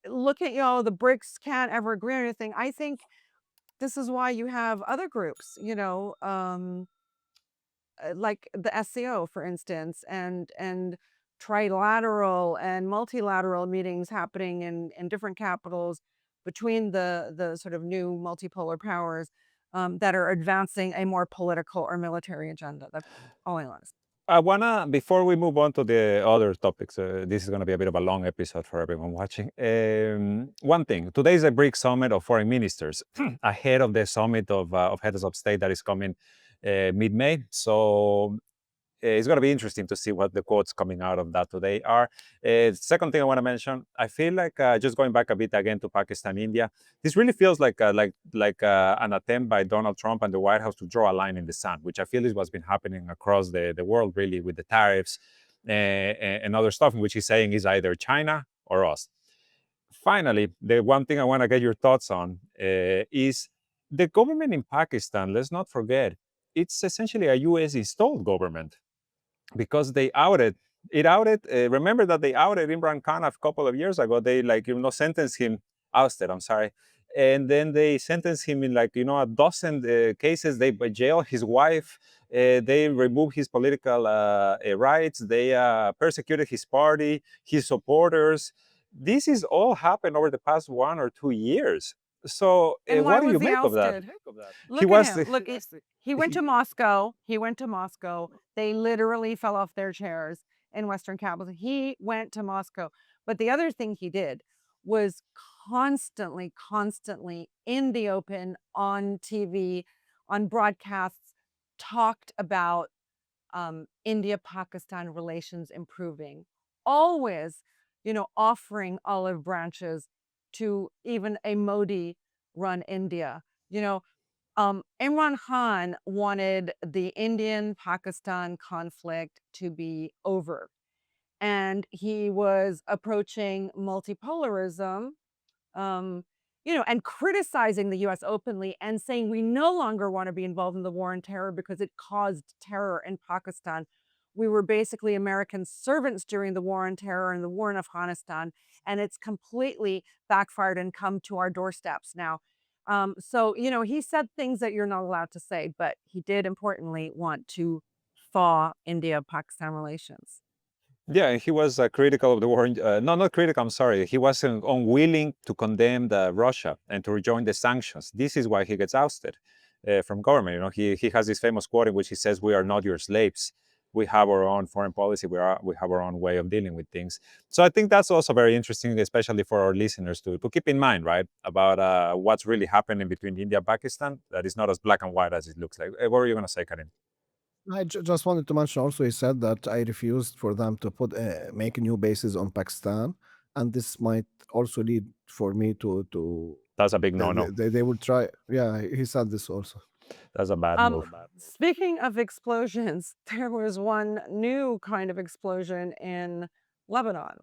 look at, the BRICS can't ever agree on anything. I think this is why you have other groups, like the SCO, for instance, and trilateral and multilateral meetings happening in different capitals between the sort of new multipolar powers that are advancing a more political or military agenda. That's all I want to say. I wanna, before we move on to the other topics, this is gonna be a bit of a long episode for everyone watching. One thing, today is a BRICS summit of foreign ministers ahead of the summit of heads of state that is coming mid-May. So it's going to be interesting to see what the quotes coming out of that today are. Second thing I want to mention, I feel like just going back a bit again to Pakistan, India, this really feels like an attempt by Donald Trump and the White House to draw a line in the sand, which I feel is what's been happening across the world, really, with the tariffs and other stuff, in which he's saying is either China or us. Finally, the one thing I want to get your thoughts on is the government in Pakistan. Let's not forget, it's essentially a US installed government because they outed remember that they outed Imran Khan a couple of years ago. They sentenced him, ousted, I'm sorry, and then they sentenced him in a dozen cases. They jailed his wife, they removed his political rights, they persecuted his party, his supporters. This is all happened over the past 1 or 2 years. So And why what do was you he make of that? ousted? He Look at was him. Look, he went to Moscow. He went to Moscow. They literally fell off their chairs in Western capitals. He went to Moscow. But the other thing he did was constantly in the open, on TV, on broadcasts, talked about India-Pakistan relations improving, always, offering olive branches to even a Modi-run India. Imran Khan wanted the Indian-Pakistan conflict to be over, and he was approaching multipolarism, um, and criticizing the US openly and saying we no longer want to be involved in the war on terror because it caused terror in Pakistan. We were basically American servants during the war on terror and the war in Afghanistan, and it's completely backfired and come to our doorsteps now. So, he said things that you're not allowed to say, but he did importantly want to thaw India-Pakistan relations. Yeah, he was critical of the war. No, not critical. I'm sorry. He was unwilling to condemn Russia and to rejoin the sanctions. This is why he gets ousted from government. He has this famous quote in which he says, "We are not your slaves. We have our own foreign policy. We have our own way of dealing with things." So I think that's also very interesting, especially for our listeners to keep in mind, right, about what's really happening between India and Pakistan. That is not as black and white as it looks like. What were you going to say, Karim? I just wanted to mention also, he said that I refused for them to make new bases on Pakistan, and this might also lead for me to That's a big no-no. they will try. Yeah, he said this also. That's a bad Um, move. Speaking of explosions, there was one new kind of explosion in Lebanon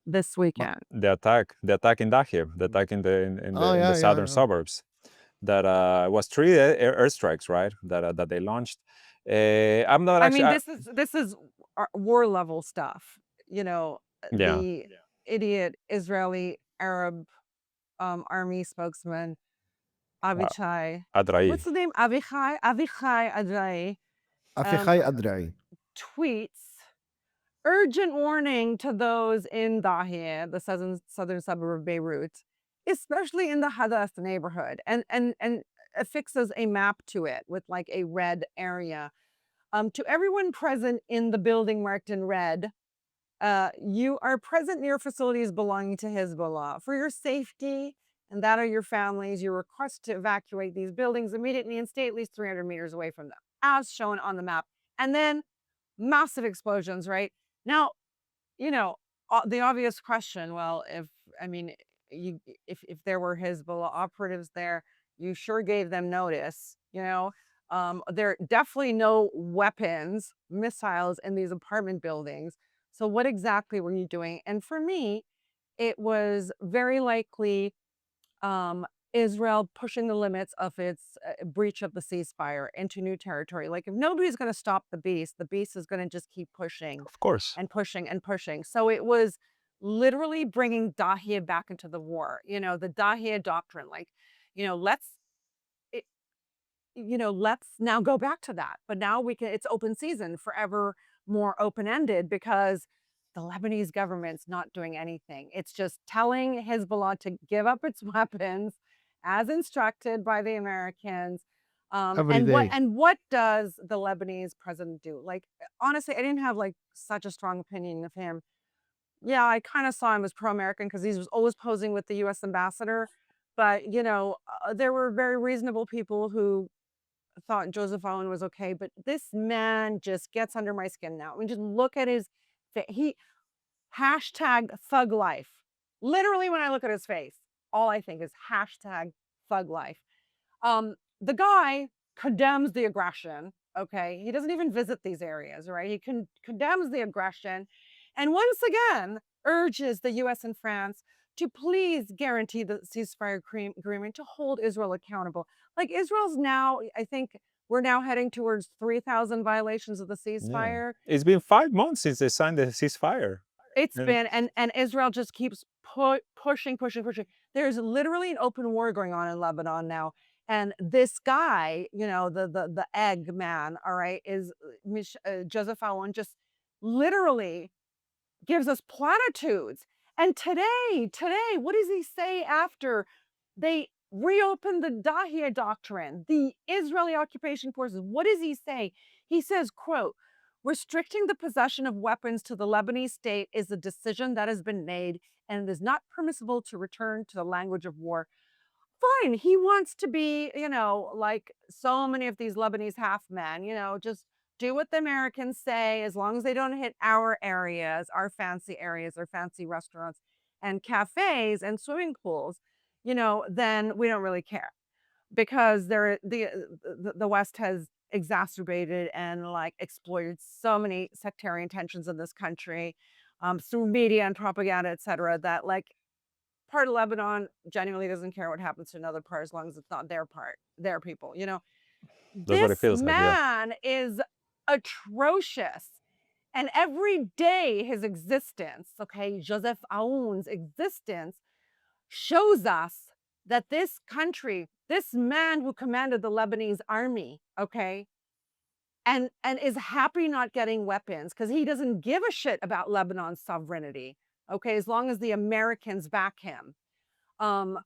this weekend. The attack in Dahir, the attack in Oh the yeah, southern yeah. suburbs, that was 3 airstrikes, right? That they launched. I'm not I mean, actually. this is war level stuff. Yeah, The idiot Israeli Arab army spokesman uh, Avichai, Adrai. what's the name? Avichai Adrai um, Afichai Adrai. tweets urgent warning to those in Dahia, the southern suburb of Beirut, especially in the Hadath neighborhood, and affixes a map to it with like a red area. To everyone present in the building marked in red, you are present near facilities belonging to Hezbollah. For your safety and that of your families, you request to evacuate these buildings immediately and stay at least 300 meters away from them, as shown on the map. And then massive explosions, right? Now, the obvious question, well, I mean, if there were Hezbollah operatives there, you sure gave them notice, there are definitely no weapons, missiles in these apartment buildings. So what exactly were you doing? And for me, it was very likely um, Israel pushing the limits of its breach of the ceasefire into new territory. Like, if nobody's going to stop the beast is going to just keep pushing Of course. and pushing and pushing. So it was literally bringing Dahia back into the war. The Dahia doctrine, like, you know, let's it, let's now go back to that. But now it's open season, forever more open ended, because the Lebanese government's not doing anything. It's just telling Hezbollah to give up its weapons as instructed by the Americans. every And what day. and what does the Lebanese president do? Like, honestly, I didn't have like such a strong opinion of him. Yeah, I kind of saw him as pro-American because he was always posing with the U.S. ambassador. But there were very reasonable people who thought Joseph Owen was okay, but this man just gets under my skin now. I mean, just look at his he hashtag thug life. Literally, when I look at his face, all I think is hashtag thug life. The guy condemns the aggression. Okay, he doesn't even visit these areas, right? He condemns the aggression, and once again urges the U.S. and France to please guarantee the ceasefire agreement, to hold Israel accountable. Like, Israel's now, I think we're now heading towards 3,000 violations of the Yeah. ceasefire. It's been 5 months since they signed the ceasefire. It's And been, and Israel just keeps pushing, pushing, pushing. There's literally an open war going on in Lebanon now, and this guy, the egg man, all right, is Joseph Aoun, just literally gives us platitudes. And today, what does he say after they reopened the Dahia doctrine, the Israeli occupation forces? What does he say? He says, quote, restricting the possession of weapons to the Lebanese state is a decision that has been made, and it is not permissible to return to the language of war. Fine. He wants to be, like so many of these Lebanese half men, just do what the Americans say, as long as they don't hit our areas, our fancy restaurants and cafes and swimming pools, then we don't really care, because the West has exacerbated and like exploited so many sectarian tensions in this country, through media and propaganda, etc., that, like, part of Lebanon genuinely doesn't care what happens to another part as long as it's not their part, their people. that's what it This feels like, yeah. man is atrocious. And every day his existence, okay, Joseph Aoun's existence, shows us that this country, this man who commanded the Lebanese army, okay, and is happy not getting weapons because he doesn't give a shit about Lebanon's sovereignty, okay, as long as the Americans back him. Um,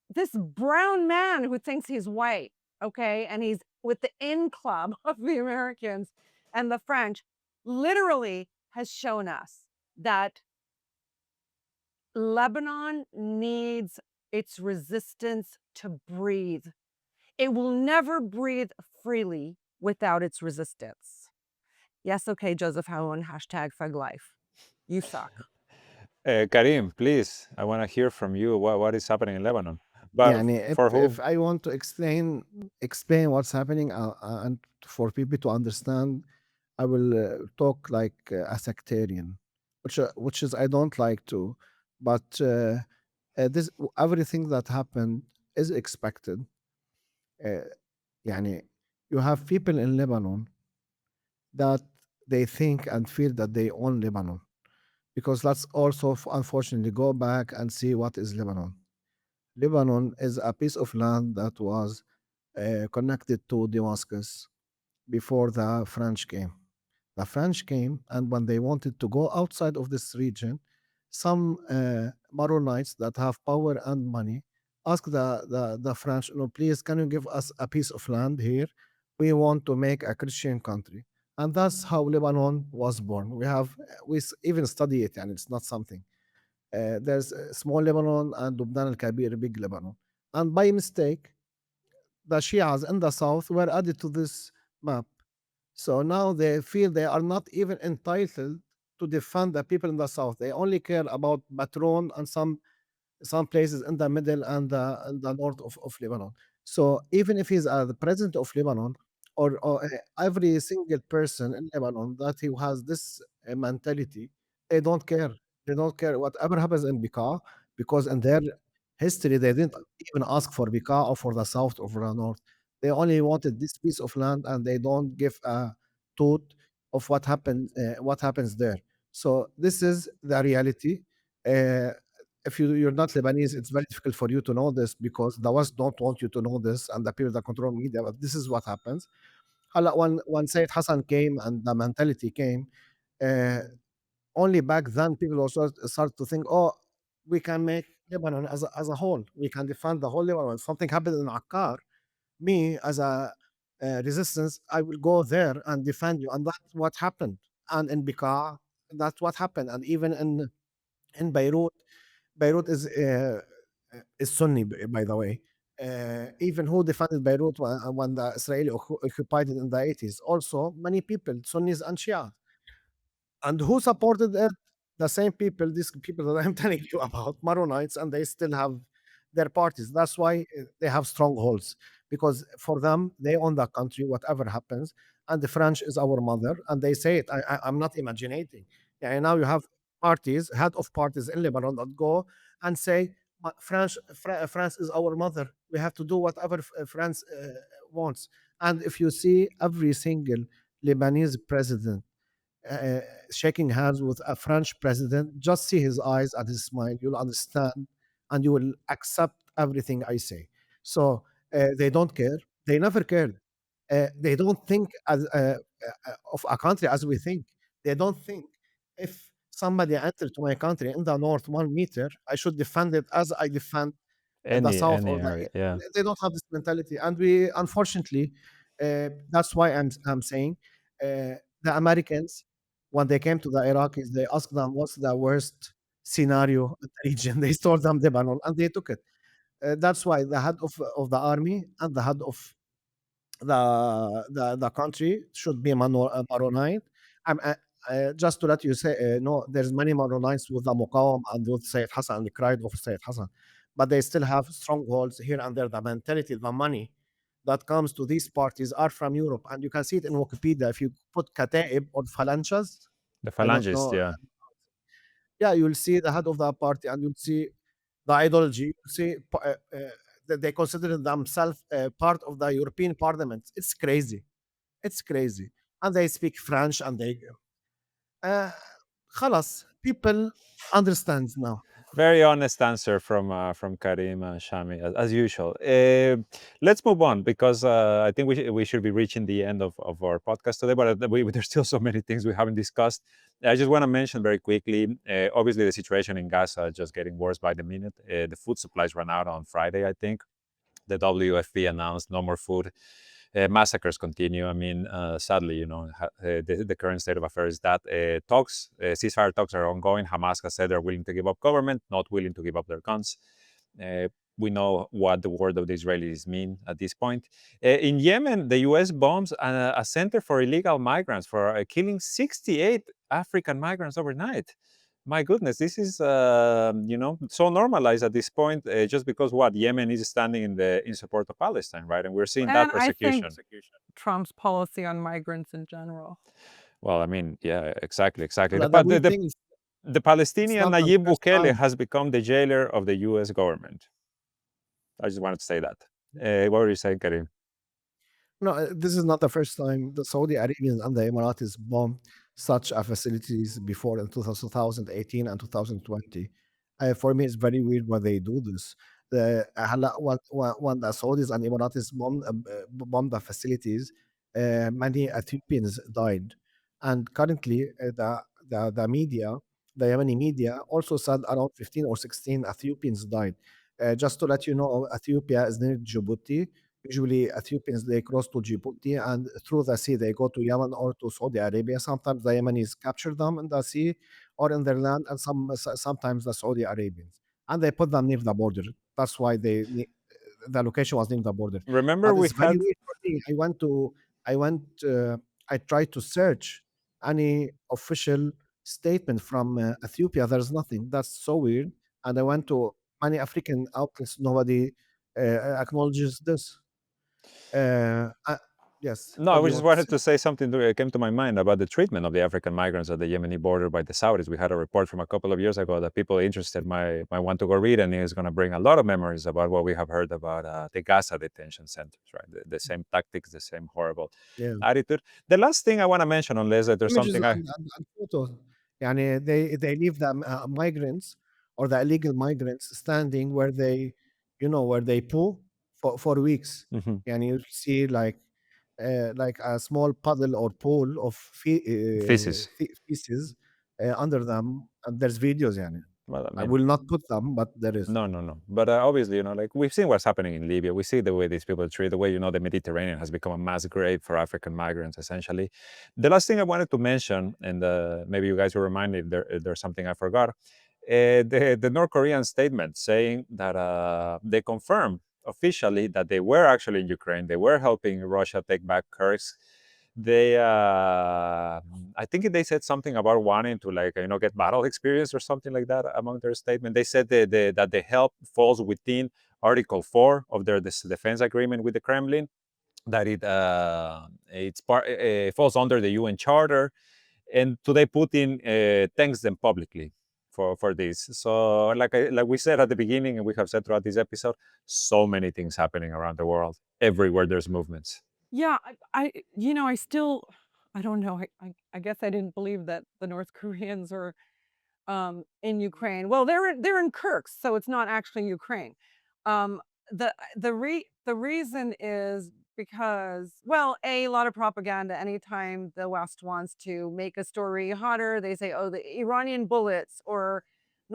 this brown man who thinks he's white, okay, and he's with the in club of the Americans and the French, literally has shown us that Lebanon needs its resistance to breathe. It will never breathe freely without its resistance. Yes, okay, Joseph Howland, hashtag Fug Life. You suck. Karim, please, I want to hear from you what is happening in Lebanon. But يعني for if who? I want to explain what's happening, and for people to understand, I will talk like a sectarian, which is I don't like to, but this everything that happened is expected. Uh, يعني you have people in Lebanon that they think and feel that they own Lebanon, because let's also unfortunately go back and see what is Lebanon. Lebanon is a piece of land that was connected to Damascus before the French came. The French came, and when they wanted to go outside of this region, some Maronites that have power and money asked the French, no, please, can you give us a piece of land here? We want to make a Christian country. And that's how Lebanon was born. Even study it, and it's not something. There's small Lebanon and Lubnan al-Kabir, big Lebanon. And by mistake, the Shias in the south were added to this map. So now they feel they are not even entitled to defend the people in the south. They only care about Patron and some places in the middle and the north of Lebanon. So even if he's the president of Lebanon, or every single person in Lebanon that he has this mentality, they don't care. They don't care whatever happens in Bekaa, because in their history, they didn't even ask for Bekaa or for the south or for the north. They only wanted this piece of land, and they don't give a toot of what happens there. So this is the reality. Uh, if you're not Lebanese, it's very difficult for you to know this because the West don't want you to know this, and the people that control media. But this is what happens. When Sayyid Hassan came and the mentality came, uh, only back then people also start to think, oh, we can make Lebanon as a whole. We can defend the whole Lebanon. If something happened in Akkar, me as a resistance, I will go there and defend you. And that's what happened. And in Bekaa, that's what happened. And even in Beirut, Beirut is Sunni, by the way. Even who defended Beirut when the Israeli occupied it in the 80s. Also, many people, Sunnis and Shia. And who supported it? The same people, these people that I'm telling you about, Maronites, and they still have their parties. That's why they have strongholds, because for them, they own the country, whatever happens. And the French is our mother, and they say it. I'm not imagining. Yeah, now you have parties, head of parties in Lebanon that go and say, France is our mother. We have to do whatever France wants." And if you see every single Lebanese president uh, shaking hands with a French president, just see his eyes and his smile. You'll understand and you will accept everything I say. So they don't care. They never cared. They don't think of a country as we think. They don't think if somebody entered to my country in the north 1 meter, I should defend it as I defend the south Any or the area, yeah. they don't have this mentality, and we unfortunately that's why I'm saying the Americans when they came to the Iraqis, they asked them what's the worst scenario in the region. They told them Lebanon, and they took it. That's why the head of the army and the head of the country should be Maronite. Just to let you say, no, there's many Maronites with the Muqawam and with Sayyid Hassan and the cried of Sayyid Hassan, but they still have strongholds here and there. The mentality, the money that comes to these parties are from Europe, and you can see it in Wikipedia. If you put Kataib or Phalanges, The I don't phalangists, know. yeah. Yeah, you'll see the head of the party, and you'll see the ideology. You'll see that they consider themselves part of the European Parliament. It's crazy. It's crazy. And they speak French, and they uh, خلاص, people understands now. Very honest answer from Karim Shami, as usual. Let's move on because I think we should be reaching the end of our podcast today, but there's still so many things we haven't discussed. I just want to mention very quickly, obviously the situation in Gaza is just getting worse by the minute. The food supplies ran out on Friday, I think. The WFP announced no more food. Massacres continue. I mean, sadly, the current state of affairs is that ceasefire talks are ongoing. Hamas has said they're willing to give up government, not willing to give up their guns. Uh, we know what the word of the Israelis mean at this point. In Yemen, the U.S. bombs a center for illegal migrants for killing 68 African migrants overnight. My goodness, this is so normalized at this point, just because what Yemen is standing in support of Palestine, right? And we're seeing that And I think persecution. Trump's policy on migrants in general. Well, I mean, yeah, exactly. The weird thing is, The it's Palestinian not the Nayib first Bukele time. has become the jailer of the U.S. government. I just wanted to say that. What were you saying, Karim? No, this is not the first time the Saudi Arabians and the Emiratis bombed such facilities before in 2018 and 2020. For me, it's very weird why they do this. When the Saudis and Emiratis bombed the facilities, many Ethiopians died. And currently, the media, the Yemeni media, also said around 15 or 16 Ethiopians died. Just to let you know, Ethiopia is near Djibouti. Usually, Ethiopians they cross to Djibouti and through the sea they go to Yemen or to Saudi Arabia. Sometimes the Yemenis capture them in the sea or in their land, and sometimes the Saudi Arabians, and they put them near the border. That's why the location was near the border. Remember, But we it's very had weird for me. I went, I tried to search any official statement from Ethiopia. There's nothing. That's so weird. And I went to many African outlets. Nobody acknowledges this. Uh, uh, Yes. No, What I do you just want to wanted say? to say something that came to my mind about the treatment of the African migrants at the Yemeni border by the Saudis. We had a report from a couple of years ago that people interested might want to go read, and it's going to bring a lot of memories about what we have heard about the Gaza detention centers, right? The same tactics, the same horrible Yeah. attitude. The last thing I want to mention, unless that there's Images something I... and photos. يعني they leave the migrants or the illegal migrants standing where they, where they poo for weeks. Mhm. يعني you see like a small puddle or pool of Feces. feces under them, and there's videos. يعني Well, I I mean, will not put them, but there is. no. But obviously, like we've seen what's happening in Libya. We see the way these people are treated, the way, the Mediterranean has become a mass grave for African migrants, essentially. The last thing I wanted to mention, and maybe you guys will remind me if there's something I forgot, the North Korean statement saying that they confirmed officially that they were actually in Ukraine. They were helping Russia take back Kursk. They I think they said something about wanting to get battle experience or something like that among their statement. They said that the help falls within Article 4 of their defense agreement with the Kremlin, that it falls under the UN Charter, and today Putin thanks them publicly for this. So like we said at the beginning, and we have said throughout this episode, so many things happening around the world. Everywhere there's movements. Yeah, I still, I don't know. I guess I didn't believe that the North Koreans are in Ukraine. Well, they're in Kirks, so it's not actually Ukraine. Um, the reason is because, well, a lot of propaganda. Anytime the West wants to make a story hotter, they say, "Oh, the Iranian bullets," or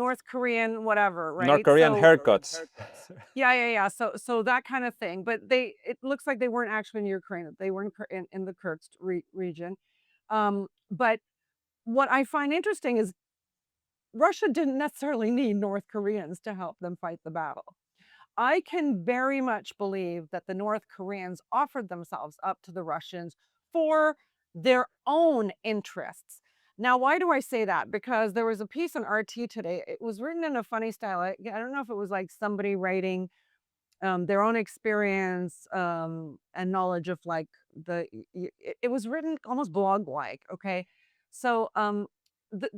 North Korean whatever, North right? Korean So haircuts. yeah. So that kind of thing. But it looks like they weren't actually in Ukraine. They were in the Kursk region. But what I find interesting is Russia didn't necessarily need North Koreans to help them fight the battle. I can very much believe that the North Koreans offered themselves up to the Russians for their own interests. Now, why do I say that? Because there was a piece on RT today. It was written in a funny style. I don't know if it was like somebody writing their own experience and knowledge of like it was written almost blog like. Okay, so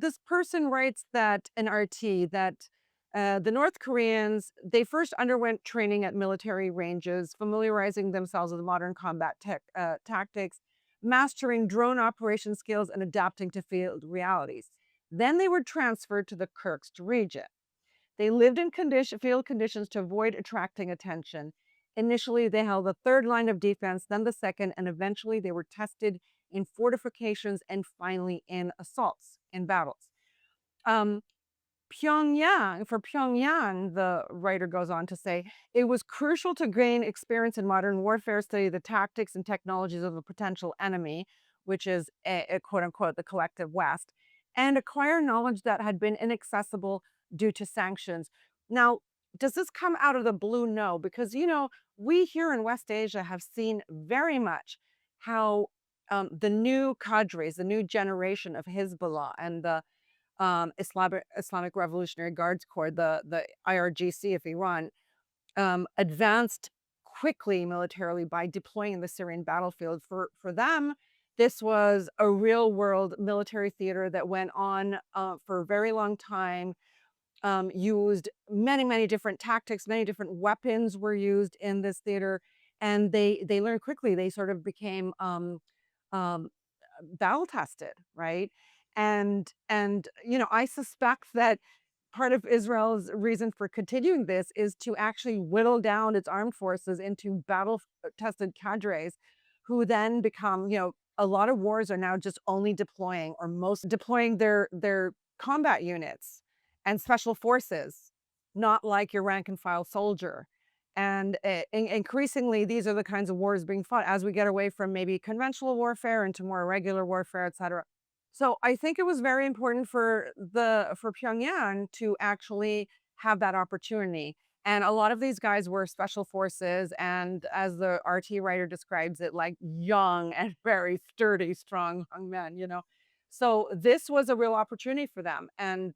this person writes that in RT that the North Koreans, they first underwent training at military ranges, familiarizing themselves with modern combat tactics, mastering drone operation skills, and adapting to field realities. Then they were transferred to the Kursk region. They lived in field conditions to avoid attracting attention. Initially, they held the third line of defense, then the second, and eventually they were tested in fortifications and finally in assaults, in battles. Um, for Pyongyang, the writer goes on to say, it was crucial to gain experience in modern warfare, study the tactics and technologies of a potential enemy, which is a quote unquote the collective West, and acquire knowledge that had been inaccessible due to sanctions. Now, does this come out of the blue? No, because we here in West Asia have seen very much how the new cadres, the new generation of Hezbollah and the Islamic Revolutionary Guards Corps, the IRGC of Iran, advanced quickly militarily by deploying in the Syrian battlefield. For them, this was a real world military theater that went on for a very long time. Used many different tactics, many different weapons were used in this theater, and they learned quickly. They sort of became um, battle tested, right? And I suspect that part of Israel's reason for continuing this is to actually whittle down its armed forces into battle tested cadres who then become, a lot of wars are now just only deploying or most deploying their combat units and special forces, not like your rank and file soldier. And increasingly, these are the kinds of wars being fought as we get away from maybe conventional warfare into more regular warfare, et cetera. So I think it was very important for Pyongyang to actually have that opportunity. And a lot of these guys were special forces, and as the RT writer describes it, like young and very sturdy, strong young men. So this was a real opportunity for them. And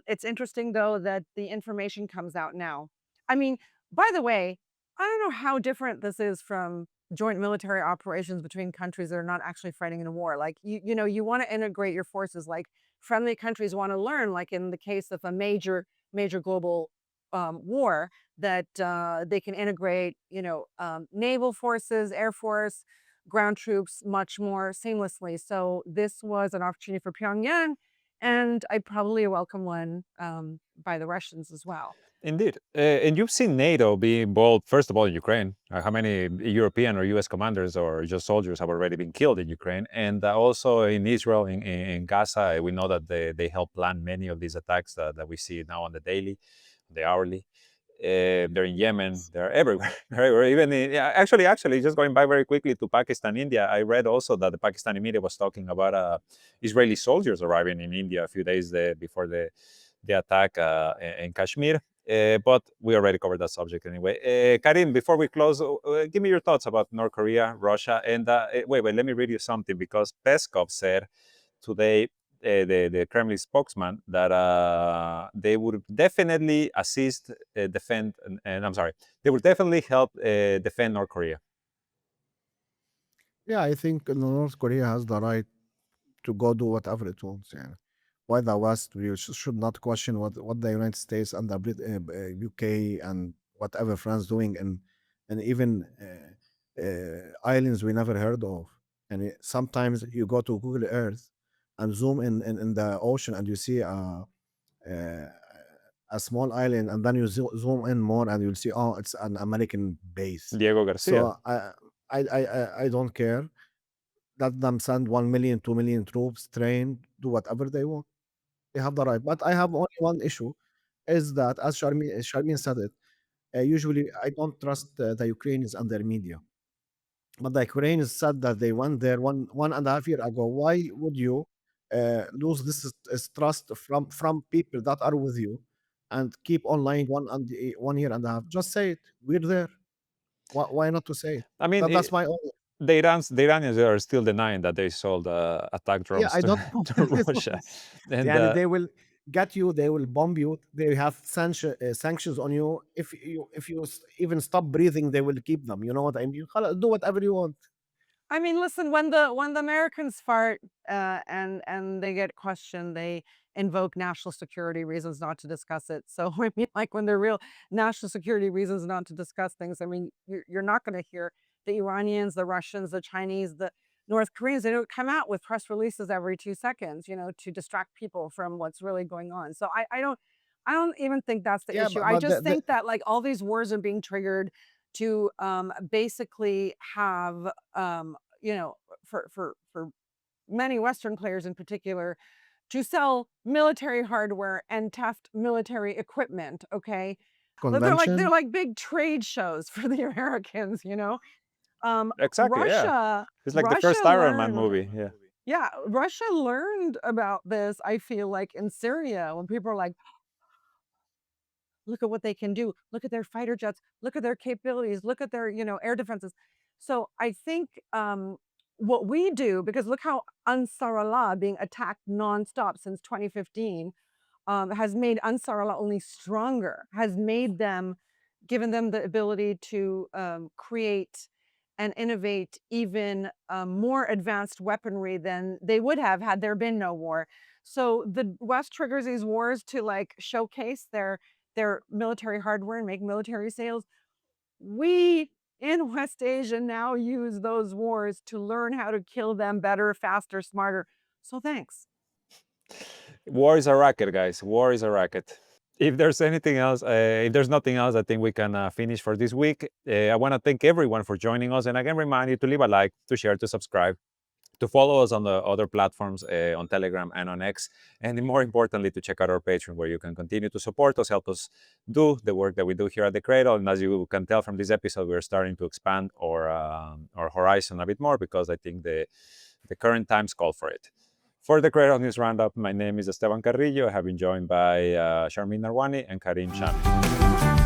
it's interesting though that the information comes out now. I mean, by the way, I don't know how different this is from joint military operations between countries that are not actually fighting in a war. Like you want to integrate your forces. Like friendly countries want to learn. Like in the case of a major global war, that they can integrate, naval forces, air force, ground troops much more seamlessly. So this was an opportunity for Pyongyang, and I probably a welcome one by the Russians as well. Indeed. And you've seen NATO be involved, first of all, in Ukraine. How many European or US commanders or just soldiers have already been killed in Ukraine? And also in Israel, in Gaza, we know that they help plan many of these attacks that we see now on the daily, the hourly. They're in Yemen, they're everywhere. They're everywhere. Even yeah, actually, just going back very quickly to Pakistan, India, I read also that the Pakistani media was talking about Israeli soldiers arriving in India a few days before the attack in Kashmir. But we already covered that subject anyway. Karim, before we close, give me your thoughts about North Korea, Russia, and wait, let me read you something because Peskov said today, the Kremlin spokesman, that they would definitely assist, defend, and I'm sorry, they would definitely help defend North Korea. Yeah, I think North Korea has the right to go do whatever it wants. Yeah. Why the West? We should not question what the United States and the UK and whatever France doing, and even islands we never heard of. And sometimes you go to Google Earth and zoom in the ocean and you see uh, a small island, and then you zoom in more and you'll see, oh, it's an American base. Diego Garcia. So I don't care. Let them send 1 million, 2 million troops, train, do whatever they want. They have the right. But I have only one issue, is that, as Sharmin said it, usually I don't trust the Ukrainians and their media. But the Ukrainians said that they went there one and a half year ago. Why would you lose this trust from people that are with you and keep online 1 year and a half? Just say it. We're there. Why not to say it? I mean, That's my only. the Iranians are still denying that they sold attack Yeah, drones I don't know to where this Russia, was. and And they will get you. They will bomb you. They have sanctions on you. If you even stop breathing, they will keep them. You know what I mean? خلاص, do whatever you want. I mean, listen, when the Americans fart and they get questioned, they invoke national security reasons not to discuss it. So I mean, like when they're real national security reasons not to discuss things, I mean, you're not going to hear the Iranians, the Russians, the Chinese, the North Koreans. They don't come out with press releases every 2 seconds, to distract people from what's really going on. So I don't even think that's the Yeah, issue. but, I but just think that like all these wars are being triggered to basically have you know, for many Western players in particular, to sell military hardware and theft military equipment. Okay, they're convention like big trade shows for the Americans. exactly, yeah, Russia it's like the Russia first Iron Man learned. movie. Yeah, Yeah, Russia learned about this. I feel like in Syria when people are like, look at what they can do. Look at their fighter jets. Look at their capabilities. Look at their, air defenses. So I think what we do, because look how Ansar Allah being attacked nonstop since 2015 has made Ansar Allah only stronger, has made them, given them the ability to create and innovate even more advanced weaponry than they would have had there been no war. So the West triggers these wars to like showcase their military hardware and make military sales. We in West Asia now use those wars to learn how to kill them better, faster, smarter. So thanks. war is a racket, guys. War is a racket. If there's anything else, if there's nothing else, I think we can finish for this week. I want to thank everyone for joining us, and again remind you to leave a like, to share, to subscribe, to follow us on the other platforms, on Telegram and on X, and more importantly, to check out our Patreon, where you can continue to support us, help us do the work that we do here at the Cradle. And as you can tell from this episode, we're starting to expand our horizon a bit more, because I think the current times call for it. For the Cradle News Roundup, my name is Esteban Carrillo. I have been joined by Sharmin Narwani and Karim Shami.